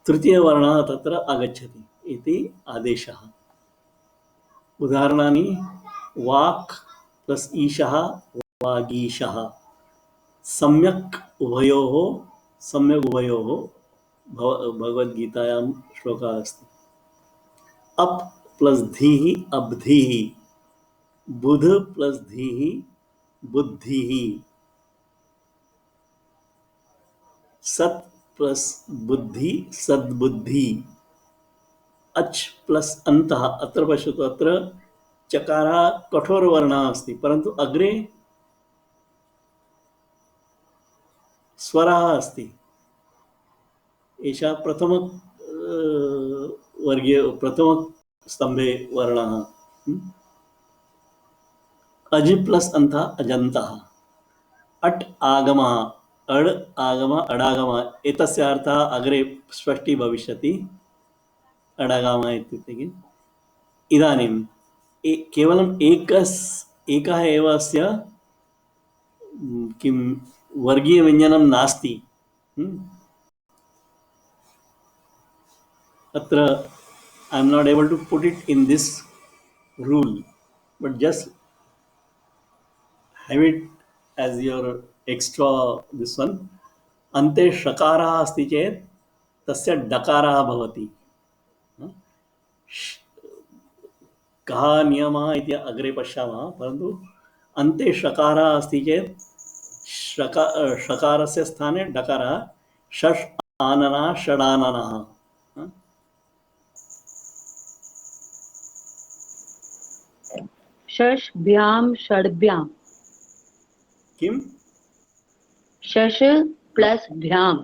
तृतीयवर्णः तत्र आगच्छति इति आदेशः। उदाहरणानि वाक् प्लस् ईशः वागीशः सम्यक् उभयोः भगवद्गीतायां श्लोकः अस्ति। अप् प्लस् धीः अब्धिः बुध प्लस धीः बुद्धिः सत् प्लस बुद्धि सद्बुद्धि अच् प्लस अन्तः अत्र पश्यतु अत्र चकारः कठोरवर्णः अस्ति परन्तु अग्रे स्वरः अस्ति। एषः प्रथमस्तम्भे वर्णः। अज प्लस अन्तः अजन्तः अट् आगमः अड् आगम अडागमः एतस्य अर्थः अग्रे स्पष्टी भविष्यति। अडागमः इत्युक्ते किम्? इदानीं केवलम् एकः एव अस्य किं वर्गीयव्यञ्जनं नास्ति। अत्र I am not able to put it in this rule, but just have it as your extra this one. अन्ते षकारः अस्ति चेत् तस्य डकारः भवति। कः नियमः इति अग्रे पश्यामः परन्तु अन्ते षकारः अस्ति चेत् षकारस्य स्थाने डकारः षष् आननः षडाननः। षष्भ्यां षड्भ्यां किम शश प्लस भ्याम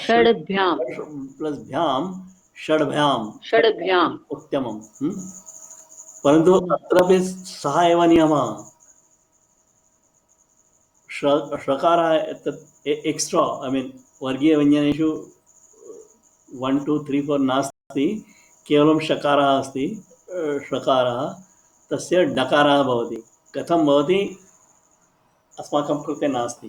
षड्भ्यां प्लस भ्याम षड्भ्याम उत्तमम्। परन्तु अत्रापि सः एव नियमः षकारः एक्स्ट्रा I mean वर्गीयव्यञ्जनेषु 1 2 3 4 नास्ति केवलं षकारः अस्ति। षकारः तस्य डकारः भवति। कथं भवति अस्माकं कृते नास्ति।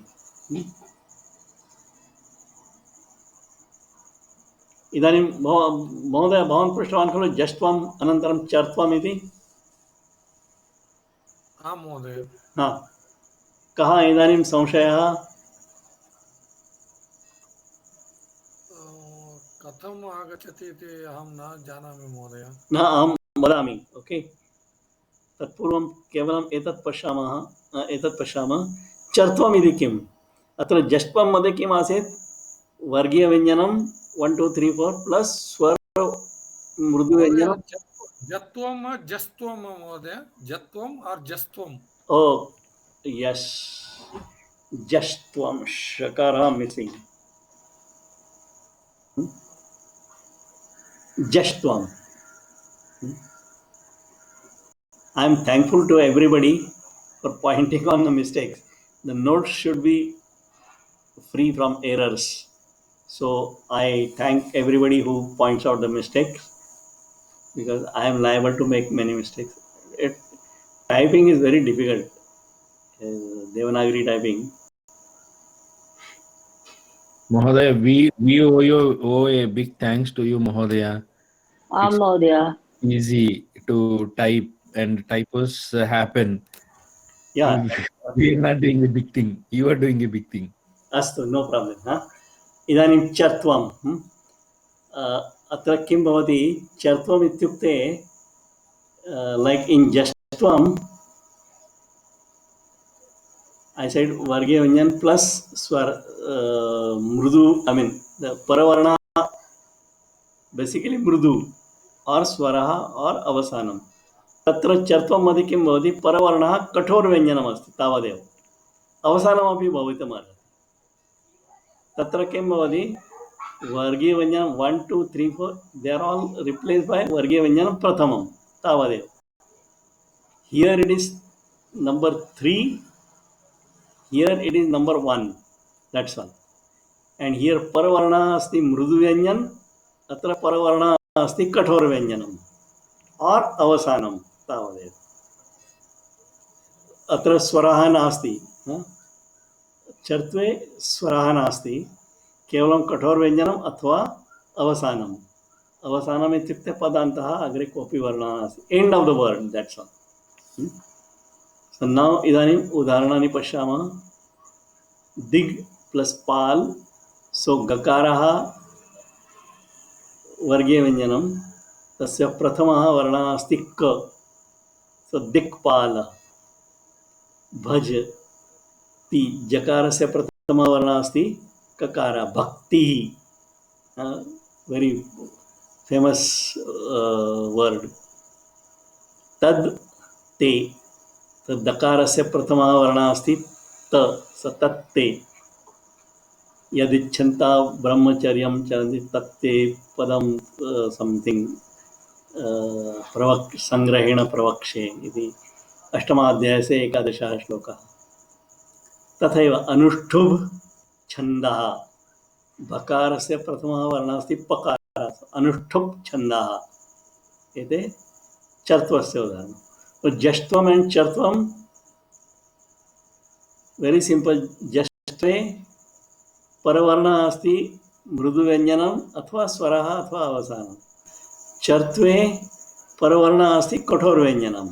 इदानीं महोदय भवान् पृष्टवान् खलु जष्ट्वम् अनन्तरं चर्त्वम् इति। आं महोदय। हा कः इदानीं संशयः? कथम् आगच्छति इति अहं न जानामि महोदय। न अहं वदामि। ओके तत्पूर्वं केवलम् एतत् पश्यामः चर्त्वम् इति किम्? अत्र जष्ट्वं मध्ये किम् आसीत्? वर्गीयव्यञ्जनं 1 2 3 4 प्लस स्वर मृदुव्यञ्जनं जत्वम् जस्त्वम् महोदय। जत्वम् और जस्त्वम्। ओ यस जष्ट्वं षकारः मिसिंग। जष्ट्वम्। I am thankful to everybody for pointing on the mistakes. The notes should be free from errors. So I thank everybody who points out the mistakes because I am liable to make many mistakes. Typing is very difficult. Devanagari typing. Mahodaya, we owe a big thanks to you, Mahodaya. Mahodaya. Easy to type and typos happen. Yeah. We are not doing a big thing. You are doing a big thing. Astu, no problem. इदानीं चर्त्वम् अत्र किं भवति? चर्त्वम् इत्युक्ते like in जष्ट्वम् I said वर्गीयव्यञ्जन plus स्वर मृदु I mean The paravarna basically mrudu or swaraha or avasanam. तत्र चर्त्वं मध्ये किं भवति परवर्णः कठोरव्यञ्जनम् अस्ति तावदेव अवसानमपि भवितुमर्हति तत्र किं भवति वर्गीयव्यञ्जनं 1 2 3 4 they are all replaced by वर्गीयव्यञ्जनं प्रथमं तावदेव here it is number 3 here it is number 1 that's all and here परवर्णः अस्ति मृदुव्यञ्जन अत्र परवर्णः अस्ति कठोरव्यञ्जनम् और अवसानं तावदेव अत्र स्वरः नास्ति चर्त्वे स्वरः नास्ति केवलं कठोरव्यञ्जनम् अथवा अवसानम् अवसानम् इत्युक्ते पदान्तः अग्रे कोऽपि वर्णः नास्ति end of the word that's all so now इदानीम् उदाहरणानि पश्यामः दिग् प्लस पाल सो गकारः वर्गीयव्यञ्जनं तस्य प्रथमः वर्णः अस्ति क सो दिक्पाल भज ति जकारस्य प्रथमः वर्णः अस्ति ककार भक्ति वेरी फेमस वर्ड तद ते दकारस्य प्रथमः वर्णः अस्ति त स तत्ते यदिच्छन्ता ब्रह्मचर्यं चरन्ति तत्ते पदं समथिंग संग्रहेण प्रवक्षे इति अष्टमाध्यायस्य 11 श्लोकः तथैव अनुष्ठुभ छन्दः भकारस्य प्रथमः वर्णः अस्ति पकारः अनुष्ठुभ छन्दः एते चर्त्वस्य उदाहरणं तो जष्ट्वम एंड चर्त्वम वेरी सिंपल जष्ट्वे परवर्णः अस्ति मृदुव्यञ्जनम् अथवा स्वरः अथवा अवसानं चर्त्वे परवर्णः अस्ति कठोरव्यञ्जनं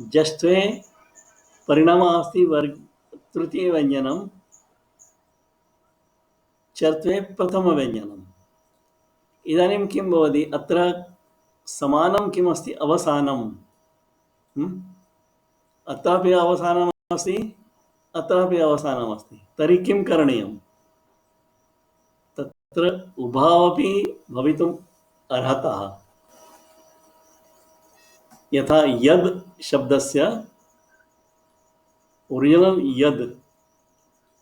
जष्ट्वे परिणामः अस्ति तृतीयव्यञ्जनं चर्त्वे प्रथमव्यञ्जनम् इदानीं किं भवति अत्र समानं किम् अस्ति अवसानं अत्रापि अवसानम् अस्ति अत्रापि अवसानम् अस्ति तर्हि किं करणीयं तत्र उभावपि भवितुम् अर्हतः यथा यद् शब्दस्य ओरिजिनल यद्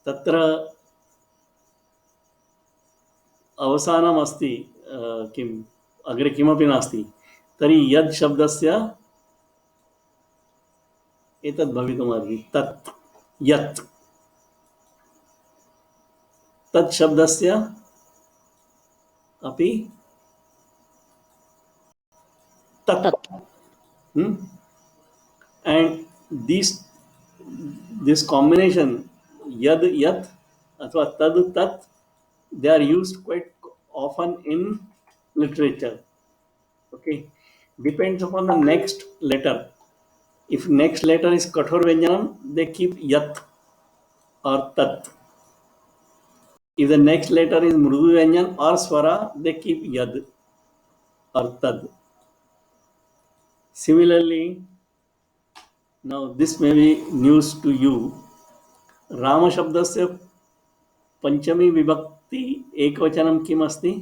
तत्र अवसानम् अस्ति किम् अग्रे किमपि नास्ति तर्हि यद् शब्दस्य एतद् भवितुमर्हति तत् यत् तत् शब्दस्य अपि तत् and this combination yad yat अथवा tad tat they are used quite often in literature okay depends upon the next letter if next letter is kathor vyanjanam they keep yat or tat if the next letter is mrudu vyanjan or swara they keep yad or tad similarly now this may be news to you Ram शब्दस्य पंचमी विभक्ति एकवचनं किम् अस्ति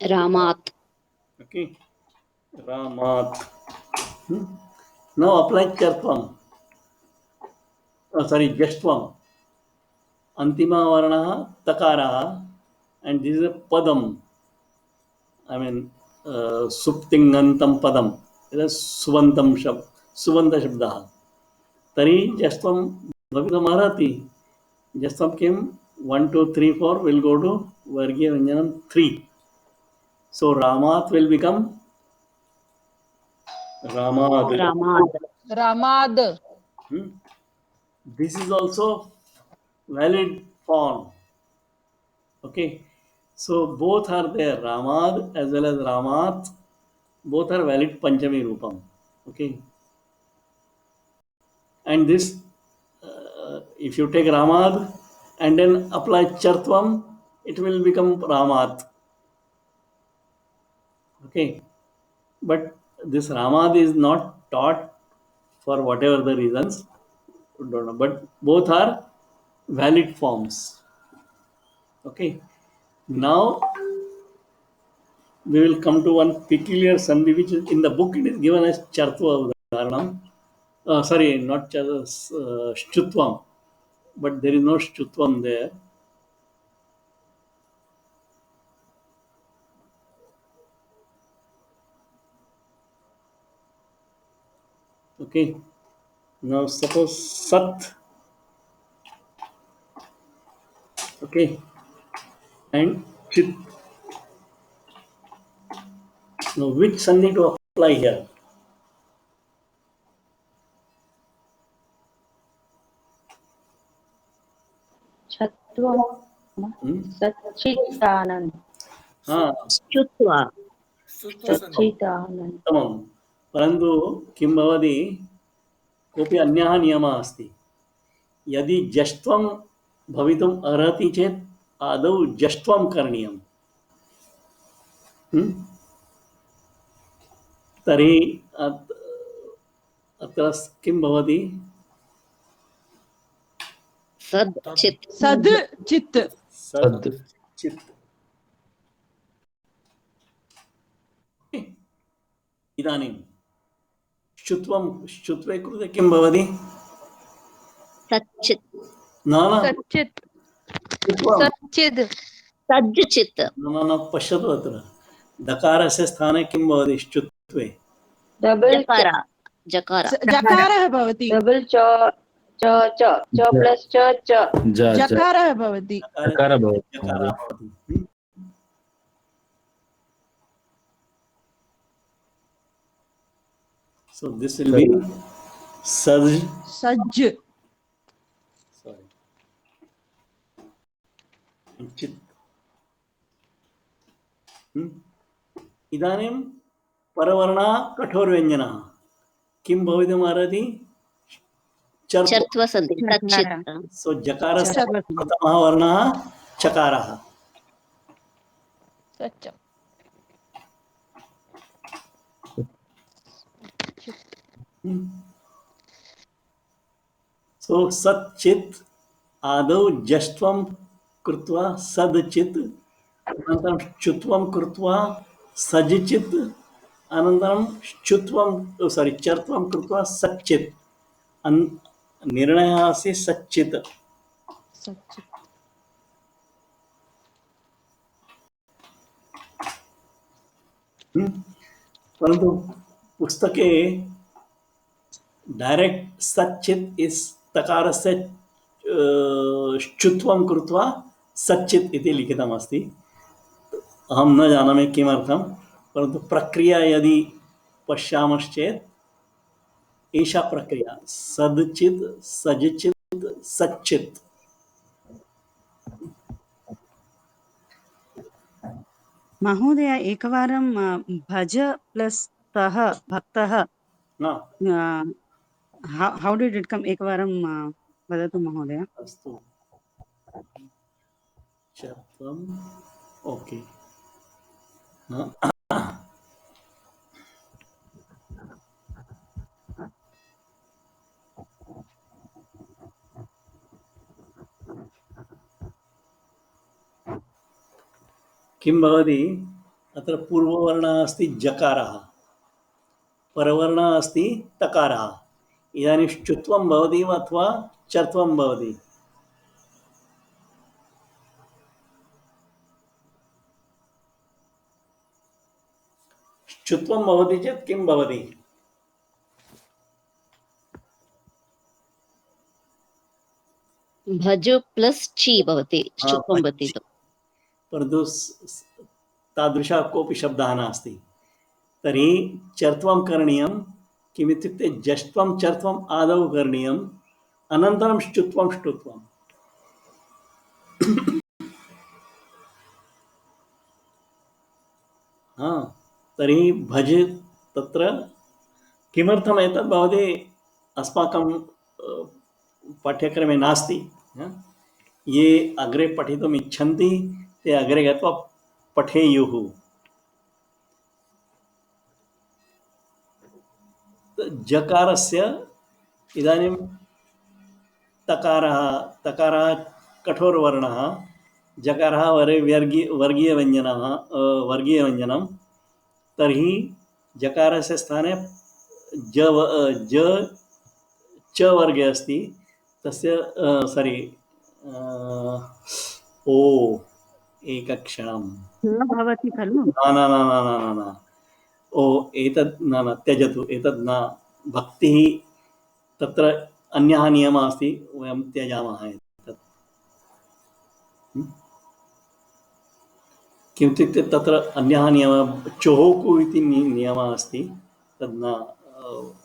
रामात् okay रामात् now apply चर्त्वम sorry जष्ट्वम अंतिम वर्णः तकारः and this is a padam I mean सुप्तिङन्तं पदम सुबन्तं सुबन्त शब्दः तर्हि जष्ट्वं भवितुमर्हति जष्ट्वं किं 1 2 3 4 will go to वर्गीय व्यञ्जनं 3 so ramat will become ramad this is also valid form okay so both are there ramad as well as ramat both are valid panchami rupam okay and this if you take ramad and then apply chartvam it will become ramat okay but this ramad is not taught for whatever the reasons don't know but both are valid forms Okay. Now we will come to one peculiar sandhi which is in the book. It is given as Chartva Udharanam. Sorry, not Shtutvam, but there is no Shtutvam there. Okay. Now suppose Sat. Okay. And Chit. Now which sandhi to apply here? Chatvam. Hmm? Satchitanand. Chutva. Sutva Sandhi. Satchitanand. उत्तमं परन्तु किं भवति कोऽपि अन्यः नियमः अस्ति यदि जष्ट्वं भवितुम् अर्हति चेत् आदौ जष्ट्वं करणीयं तर्हि अत्र किं भवति Sad chit. Sad chit. सद् चित् इदानीं श्चुत्वे कृते किं भवति Satchit. न सच्चित् श्चुत्वं सच्चिद् Sajchit. न पश्यतु अत्र दकारस्य स्थाने किं भवति श्चुत्वे Double Jakara. Jakara. जकारः भवति double च plus च जकारः भवति जकार भवति जकारः भवति So this will be Saj. सज्ज Sorry. Chit. इदानीं परवर्णः कठोरव्यञ्जनः किं भवितुमर्हति Chartva sandhi. Satchit. सो जकारस्य प्रथमः वर्णः चकारः सच्च सो सच्चित् आदौ जष्ट्वं कृत्वा सद्चित् अनन्तरं च्युत्वं कृत्वा सज्चित् अनन्तरं चर्त्वं कृत्वा सच्चित् निर्णयः अस्ति सच्चित् परन्तु पुस्तके डायरेक्ट सच्चित् इस् तकारस्य च्युत्वं कृत्वा सच्चित् इति लिखितमस्ति अहं न जानामि किमर्थं परन्तु प्रक्रिया यदि पश्यामश्चेत् एषा प्रक्रिया सद्चित् सज्चित् सच्चित् महोदय एकवारं भज प्लस तः भक्तः हाउ डिड इट कम एकवारं वदतु महोदय अस्तु चत्वम् ओके किं भवति अत्र पूर्ववर्णः अस्ति जकारः परवर्णः अस्ति तकारः इदानीं च्युत्वं भवति वा अथवा चर्त्वं भवति च्युत्वं भवति चेत् किं भवति भज प्लस ची भवति चुत्वं भवति परन्तु तादृशः कोऽपि शब्दः नास्ति तर्हि चर्त्वं करणीयं किमित्युक्ते जष्ट्वं चर्त्वम् आदौ करणीयम् अनन्तरं ष्टुत्वं ष्टुत्वम् तर्हि भज तत्र किमर्थम् एतत् भवति अस्माकं पाठ्यक्रमे नास्ति ये अग्रे पठितुम् इच्छन्ति ते अग्रे गत्वा पठेयुः जकारस्य इदानीं तकारः कठोरवर्णः जकारः वर्गीयव्यञ्जनं तर्हि जकारस्य स्थाने ज च वर्गे अस्ति तस्य सारी ओ एकक्षणं न भवति खलु न न न न न न ओ एतद् न त्यजतु एतद् न भक्तिः तत्र अन्यः नियमः अस्ति वयं त्यजामः एतत् किमित्युक्ते तत्र अन्यः नियमः चोहोकु इति नियमः अस्ति तद्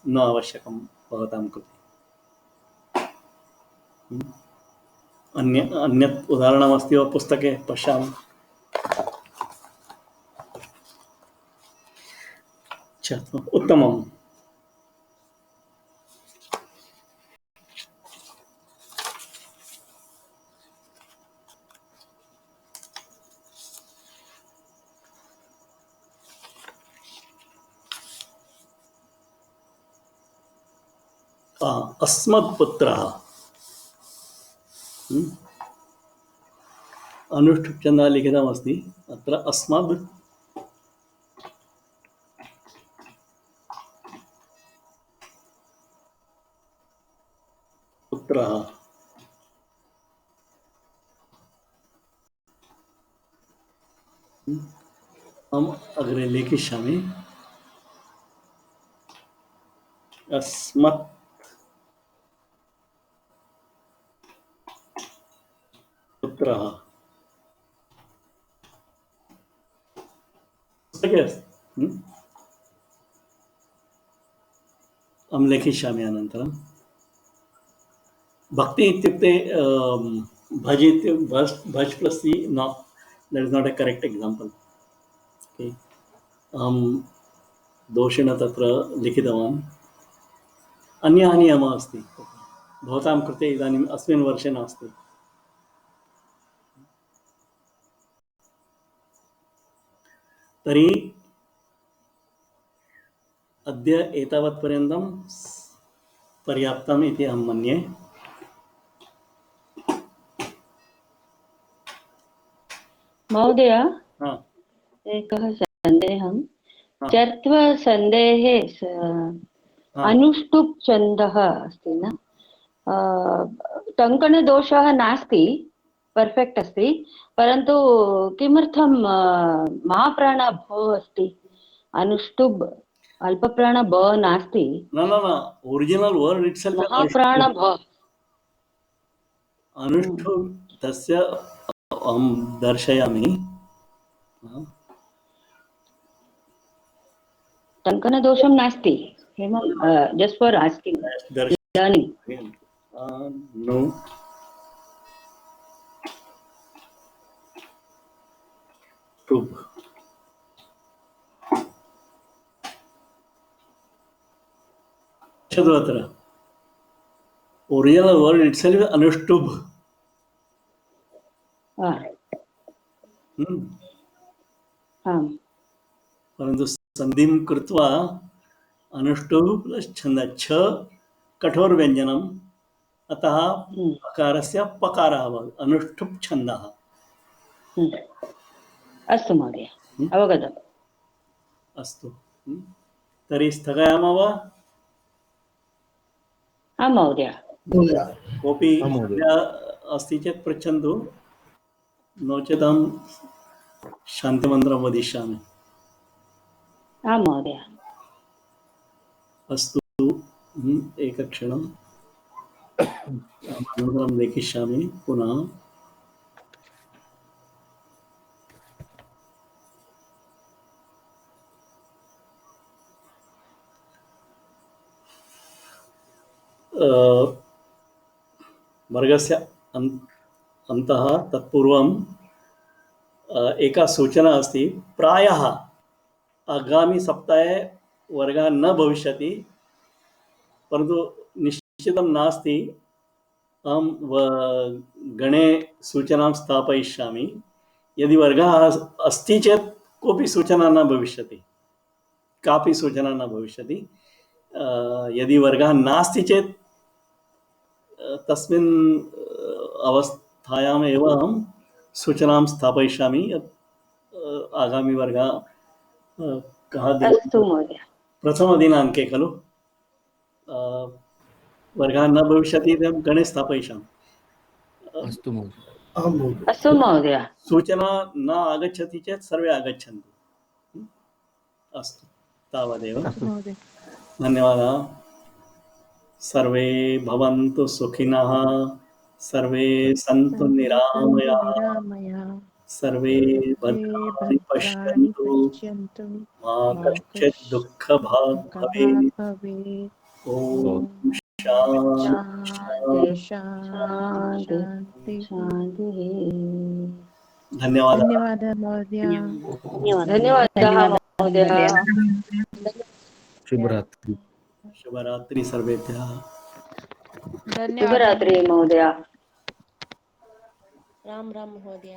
न आवश्यकं भवतां कृते अन्यत् उदाहरणमस्ति वा पुस्तके पश्यामः उत्तमम् अस्मत्पुत्रः अनुष्ठुप् छन्दः लिखितमस्ति अत्र अस्मद् पुत्रः अहम् अग्रे लिखिष्यामि अस्मत् पुत्रः पुस्तके अस्ति अहं लिखिष्यामि अनन्तरं भक्ति इत्युक्ते भज भज प्लस सी न that is not A correct example okay अहं दोषेण तत्र लिखितवान् अन्यः नियमः अस्ति भवतां कृते इदानीम् अस्मिन् वर्षे नास्ति तर्हि अद्य एतावत्पर्यन्तं पर्याप्तम् इति अहं मन्ये महोदय एकः सन्देहः चर्त्वसन्देहे अनुष्टुप् छन्दः अस्ति न टङ्कणदोषः नास्ति पर्फेक्ट् अस्ति परन्तु किमर्थं महाप्राण भ अस्ति अनुष्टुप् अल्पप्राण ब नास्ति न न न ओरिजिनल वर्ड इटसेल्फ महाप्राण भ अनुष्टुप् तस्य अहं दर्शयामि टङ्कणदोषं नास्ति जस्ट फॉर आस्किंग लर्निंग नो टुब् अत्र ओरिजिनल वर्ड इटसेल्फ अनुष्टुप् परन्तु संधिं कृत्वा अनुष्टुप् प्लस छन्द छ कठोर व्यञ्जनम् अतः अकारस्य पकारः भवति अनुष्टुप् छन्दः अस्तु महोदय अवगतम् अस्तु तर्हि स्थगयामः वा आं महोदय कोऽपि अस्ति चेत् पृच्छन्तु नो चेत् अहं शान्तिमन्त्रं वदिष्यामि आं महोदय अस्तु एकक्षणम् अनन्तरं लेखिष्यामि पुनः वर्गस्य अन्तः तत्पूर्वं एका सूचना अस्ति प्रायः आगामि सप्ताहे वर्गः न भविष्यति परन्तु निश्चितं नास्ति अहं गणे सूचनां स्थापयिष्यामि यदि वर्गः अस्ति चेत् कोऽपि सूचना न भविष्यति कापि सूचना न भविष्यति यदि वर्गः नास्ति चेत् तस्मिन् अवस्थायाम् एव अहं सूचनां स्थापयिष्यामि। आगामि वर्गः कः अस्तु महोदय। प्रथमदिनाङ्के खलु वर्गः न भविष्यति इति अहं गणे स्थापयिष्यामि। अस्तु महोदय। अस्तु महोदय। सूचना न आगच्छति चेत् सर्वे आगच्छन्तु। अस्तु तावदेव। महोदय। धन्यवादः। सर्वे भवन्तु सुखिनः, सर्वे सन्तु निरामयाः, सर्वे भद्राणि पश्यन्तु, मा कश्चित् दुःखभाग् भवेत्। ॐ शान्ति शान्ति। शान्ति शान्तिः। धन्यवादः। धन्यवादः महोदय। धन्यवादः महोदय। शुभरात्रि। शुभरात्रि सर्वेभ्यः। शुभरात्रि महोदय। राम राम महोदय।